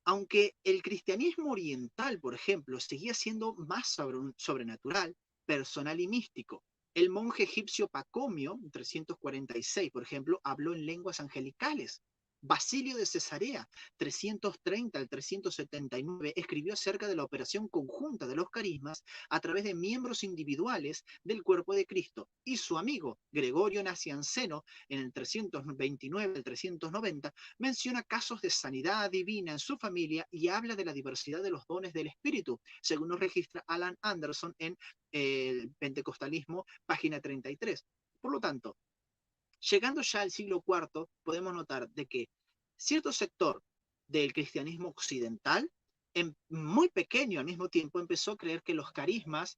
[SPEAKER 2] Aunque el cristianismo oriental, por ejemplo, seguía siendo más sobrenatural, personal y místico. El monje egipcio Pacomio, 346, por ejemplo, habló en lenguas angelicales. Basilio de Cesarea, 330 al 379, escribió acerca de la operación conjunta de los carismas a través de miembros individuales del cuerpo de Cristo. Y su amigo Gregorio Nacianceno, en el 329 al 390, menciona casos de sanidad divina en su familia y habla de la diversidad de los dones del Espíritu, según nos registra Alan Anderson en el Pentecostalismo, página 33. Por lo tanto, llegando ya al siglo IV, podemos notar de que cierto sector del cristianismo occidental, muy pequeño al mismo tiempo, empezó a creer que los carismas,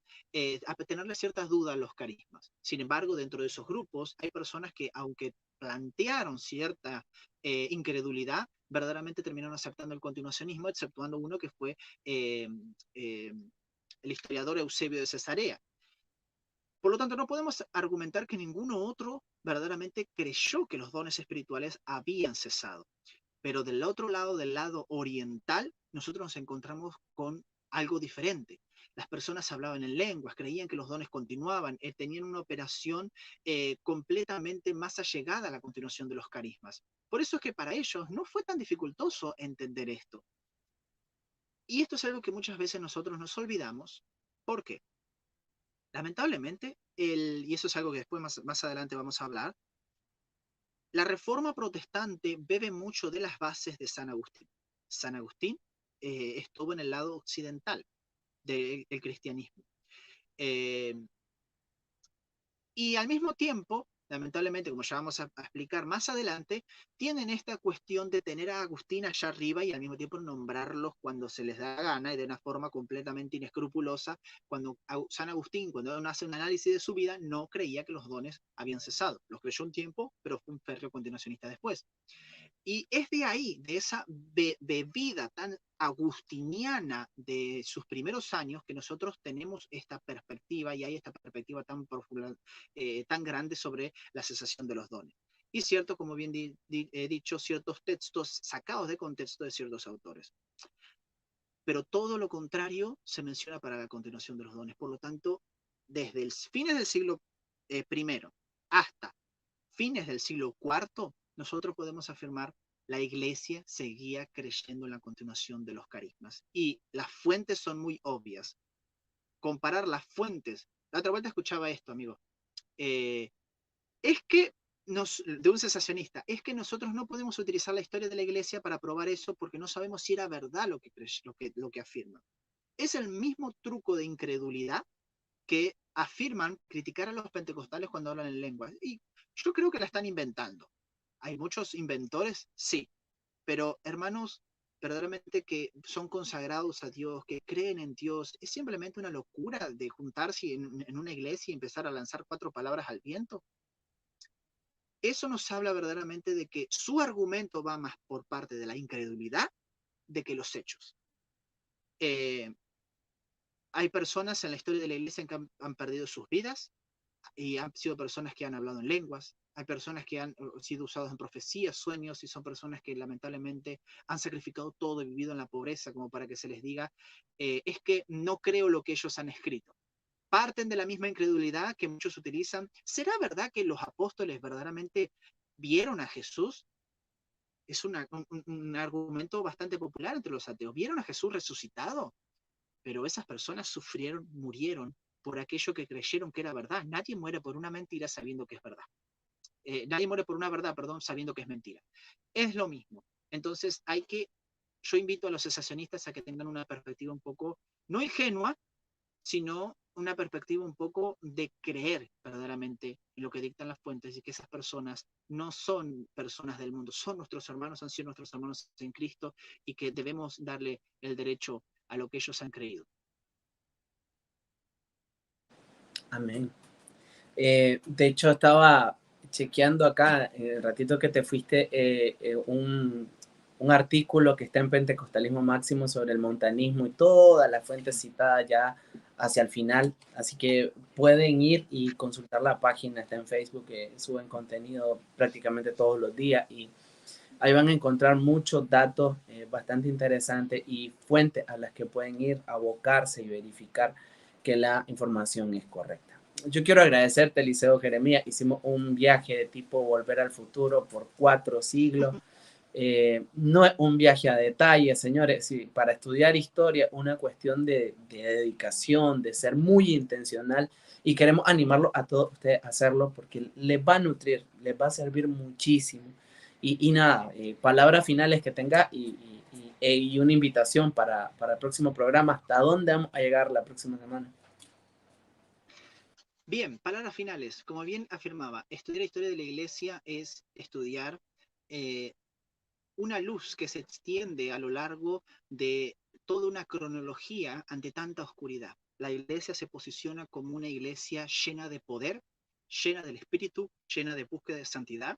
[SPEAKER 2] a tenerle ciertas dudas a los carismas. Sin embargo, dentro de esos grupos hay personas que, aunque plantearon cierta incredulidad, verdaderamente terminaron aceptando el continuacionismo, exceptuando uno que fue el historiador Eusebio de Cesarea. Por lo tanto, no podemos argumentar que ninguno otro verdaderamente creyó que los dones espirituales habían cesado. Pero del otro lado, del lado oriental, nosotros nos encontramos con algo diferente. Las personas hablaban en lenguas, creían que los dones continuaban, tenían una operación completamente más allegada a la continuación de los carismas. Por eso es que para ellos no fue tan dificultoso entender esto. Y esto es algo que muchas veces nosotros nos olvidamos. ¿Por qué? Lamentablemente, y eso es algo que después más adelante vamos a hablar, la reforma protestante bebe mucho de las bases de San Agustín. San Agustín estuvo en el lado occidental del cristianismo. Eh, y al mismo tiempo, lamentablemente, como ya vamos a explicar más adelante, tienen esta cuestión de tener a Agustín allá arriba y al mismo tiempo nombrarlos cuando se les da gana y de una forma completamente inescrupulosa. Cuando San Agustín, cuando hace un análisis de su vida, no creía que los dones habían cesado. Los creyó un tiempo, pero fue un férreo continuacionista después. Y es de ahí, de esa bebida tan agustiniana de sus primeros años, que nosotros tenemos esta perspectiva y hay esta perspectiva tan profunda, tan grande sobre la cesación de los dones. Y cierto, como bien he dicho, ciertos textos sacados de contexto de ciertos autores. Pero todo lo contrario se menciona para la continuación de los dones. Por lo tanto, desde el fines del siglo I hasta fines del siglo IV, nosotros podemos afirmar la iglesia seguía creyendo en la continuación de los carismas. Y las fuentes son muy obvias. Comparar las fuentes. La otra vuelta escuchaba esto, amigo. Es que de un cesacionista, es que nosotros no podemos utilizar la historia de la iglesia para probar eso porque no sabemos si era verdad lo que afirma. Es el mismo truco de incredulidad que afirman criticar a los pentecostales cuando hablan en lenguas. Y yo creo que la están inventando. Hay muchos inventores, sí, pero hermanos verdaderamente que son consagrados a Dios, que creen en Dios, es simplemente una locura de juntarse en una iglesia y empezar a lanzar 4 palabras al viento. Eso nos habla verdaderamente de que su argumento va más por parte de la incredulidad de que los hechos. Eh, Hay personas en la historia de la iglesia que han perdido sus vidas y han sido personas que han hablado en lenguas. Hay personas que han sido usados en profecías, sueños, y son personas que lamentablemente han sacrificado todo y vivido en la pobreza, como para que se les diga, es que no creo lo que ellos han escrito. Parten de la misma incredulidad que muchos utilizan. ¿Será verdad que los apóstoles verdaderamente vieron a Jesús? Es un argumento bastante popular entre los ateos. ¿Vieron a Jesús resucitado? Pero esas personas sufrieron, murieron por aquello que creyeron que era verdad. Nadie muere por una mentira sabiendo que es verdad. Nadie muere por una verdad, perdón, sabiendo que es mentira. Es lo mismo. Entonces yo invito a los cesacionistas a que tengan una perspectiva un poco, no ingenua, sino una perspectiva un poco de creer verdaderamente en lo que dictan las fuentes y que esas personas no son personas del mundo, son nuestros hermanos, han sido nuestros hermanos en Cristo y que debemos darle el derecho a lo que ellos han creído.
[SPEAKER 1] Amén. De hecho, estaba chequeando acá, el ratito que te fuiste, un artículo que está en Pentecostalismo Máximo sobre el montanismo y todas las fuentes citadas ya hacia el final. Así que pueden ir y consultar la página, está en Facebook, que suben contenido prácticamente todos los días y ahí van a encontrar muchos datos bastante interesantes y fuentes a las que pueden ir a abocarse y verificar que la información es correcta. Yo quiero agradecerte, Eliseo Jeremías. Hicimos un viaje de tipo Volver al Futuro por 4 siglos. No es un viaje a detalle, señores. Sí, para estudiar historia, una cuestión de dedicación, de ser muy intencional. Y queremos animarlos a todos ustedes a hacerlo porque les va a nutrir, les va a servir muchísimo. Y nada, palabras finales que tenga y una invitación para el próximo programa. ¿Hasta dónde vamos a llegar la próxima semana?
[SPEAKER 2] Bien, palabras finales. Como bien afirmaba, estudiar la historia de la iglesia es estudiar eh, una luz que se extiende a lo largo de toda una cronología ante tanta oscuridad. La iglesia se posiciona como una iglesia llena de poder, llena del espíritu, llena de búsqueda de santidad.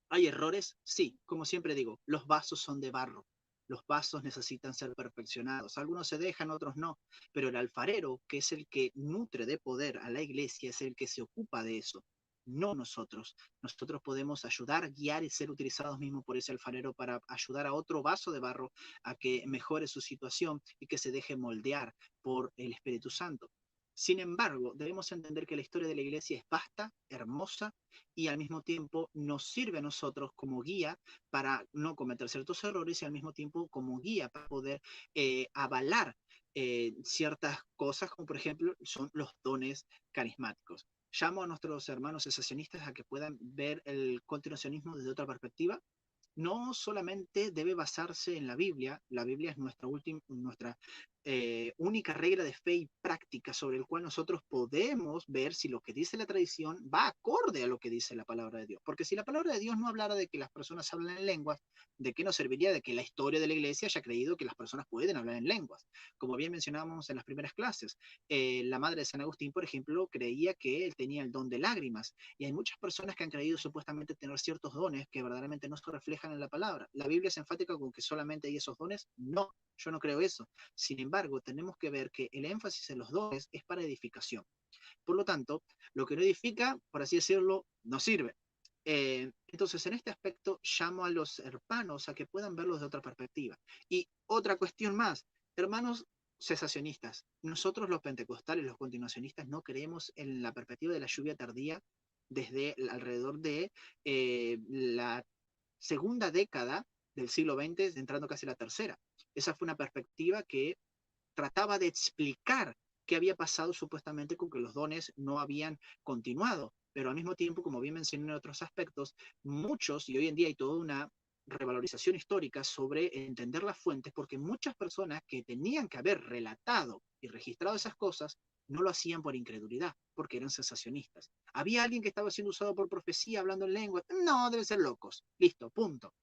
[SPEAKER 2] ¿Hay errores? Sí, como siempre digo, los vasos son de barro. Los vasos necesitan ser perfeccionados. Algunos se dejan, otros no. Pero el alfarero, que es el que nutre de poder a la iglesia, es el que se ocupa de eso. No nosotros. Nosotros podemos ayudar, guiar y ser utilizados mismos por ese alfarero para ayudar a otro vaso de barro a que mejore su situación y que se deje moldear por el Espíritu Santo. Sin embargo, debemos entender que la historia de la iglesia es vasta, hermosa y al mismo tiempo nos sirve a nosotros como guía para no cometer ciertos errores y al mismo tiempo como guía para poder avalar ciertas cosas, como por ejemplo son los dones carismáticos. Llamo a nuestros hermanos cesacionistas a que puedan ver el continuacionismo desde otra perspectiva. No solamente debe basarse en la Biblia es nuestra única regla de fe y práctica sobre el cual nosotros podemos ver si lo que dice la tradición va acorde a lo que dice la palabra de Dios. Porque si la palabra de Dios no hablara de que las personas hablan en lenguas, ¿de qué nos serviría de que la historia de la iglesia haya creído que las personas pueden hablar en lenguas? Como bien mencionábamos en las primeras clases, la madre de San Agustín, por ejemplo, creía que él tenía el don de lágrimas y hay muchas personas que han creído supuestamente tener ciertos dones que verdaderamente no se reflejan en la palabra. ¿La Biblia es enfática con que solamente hay esos dones? No, yo no creo eso. Sin embargo, tenemos que ver que el énfasis en los dones es para edificación. Por lo tanto, lo que no edifica, por así decirlo, no sirve. Entonces, en este aspecto, llamo a los hermanos a que puedan verlos de otra perspectiva. Y otra cuestión más, hermanos cesacionistas, nosotros los pentecostales, los continuacionistas, no creemos en la perspectiva de la lluvia tardía desde alrededor de la segunda década del siglo XX, entrando casi la tercera. Esa fue una perspectiva que trataba de explicar qué había pasado supuestamente con que los dones no habían continuado. pero al mismo tiempo, como bien mencioné en otros aspectos, muchos, y hoy en día hay toda una revalorización histórica sobre entender las fuentes, porque muchas personas que tenían que haber relatado y registrado esas cosas no lo hacían por incredulidad, porque eran sensacionistas. Había alguien que estaba siendo usado por profecía, hablando en lengua. No, deben ser locos. Listo, punto.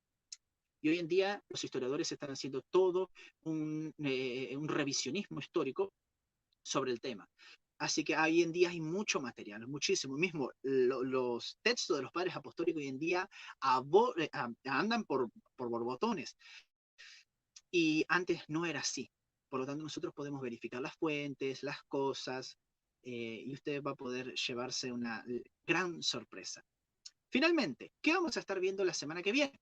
[SPEAKER 2] Y hoy en día los historiadores están haciendo todo un revisionismo histórico sobre el tema. Así que hoy en día hay mucho material, muchísimo. Mismo los textos de los padres apostólicos hoy en día andan por borbotones. Y antes no era así. Por lo tanto, nosotros podemos verificar las fuentes, las cosas, y usted va a poder llevarse una gran sorpresa. Finalmente, ¿qué vamos a estar viendo la semana que viene?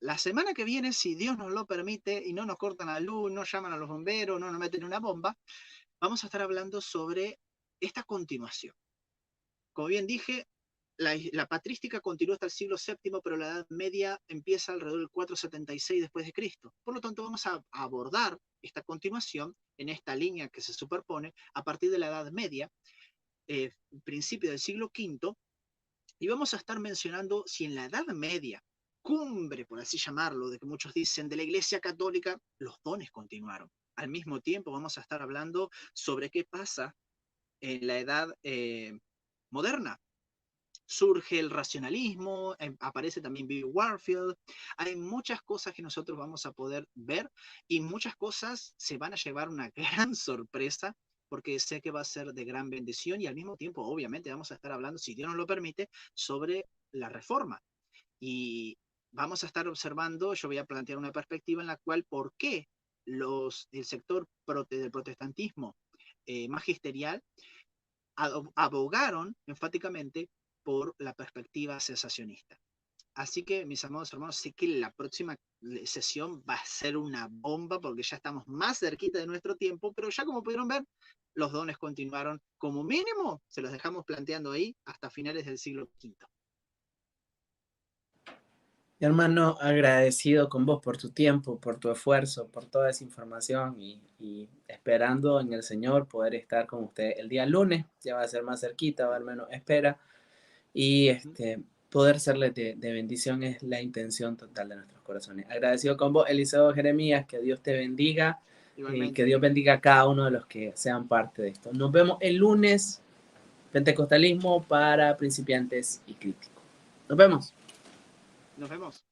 [SPEAKER 2] La semana que viene, si Dios nos lo permite y no nos cortan la luz, no llaman a los bomberos, no nos meten una bomba, vamos a estar hablando sobre esta continuación. Como bien dije, la patrística continuó hasta el siglo VII, pero la Edad Media empieza alrededor del 476 después de Cristo. Por lo tanto, vamos a abordar esta continuación en esta línea que se superpone a partir de la Edad Media, principio del siglo V, y vamos a estar mencionando si en la Edad Media, cumbre, por así llamarlo, de que muchos dicen de la Iglesia Católica, los dones continuaron. Al mismo tiempo vamos a estar hablando sobre qué pasa en la Edad moderna. Surge el racionalismo, aparece también Bill Warfield, hay muchas cosas que nosotros vamos a poder ver y muchas cosas se van a llevar una gran sorpresa porque sé que va a ser de gran bendición y al mismo tiempo obviamente vamos a estar hablando, si Dios nos lo permite, sobre la reforma. Y vamos a estar observando, yo voy a plantear una perspectiva en la cual por qué el sector del protestantismo magisterial abogaron enfáticamente por la perspectiva sensacionista. Así que, mis amados hermanos, sé que la próxima sesión va a ser una bomba porque ya estamos más cerquita de nuestro tiempo, pero ya como pudieron ver, los dones continuaron como mínimo, se los dejamos planteando ahí hasta finales del siglo V.
[SPEAKER 1] Hermano, agradecido con vos por tu tiempo, por tu esfuerzo, por toda esa información y esperando en el Señor poder estar con usted el día lunes, ya va a ser más cerquita, va al menos espera, y poder serle de bendición es la intención total de nuestros corazones. Agradecido con vos, Eliseo Jeremías, que Dios te bendiga y que
[SPEAKER 2] Igualmente.
[SPEAKER 1] Dios bendiga a cada uno de los que sean parte de esto. Nos vemos el lunes, Pentecostalismo para principiantes y críticos. Nos vemos.
[SPEAKER 2] Nos vemos.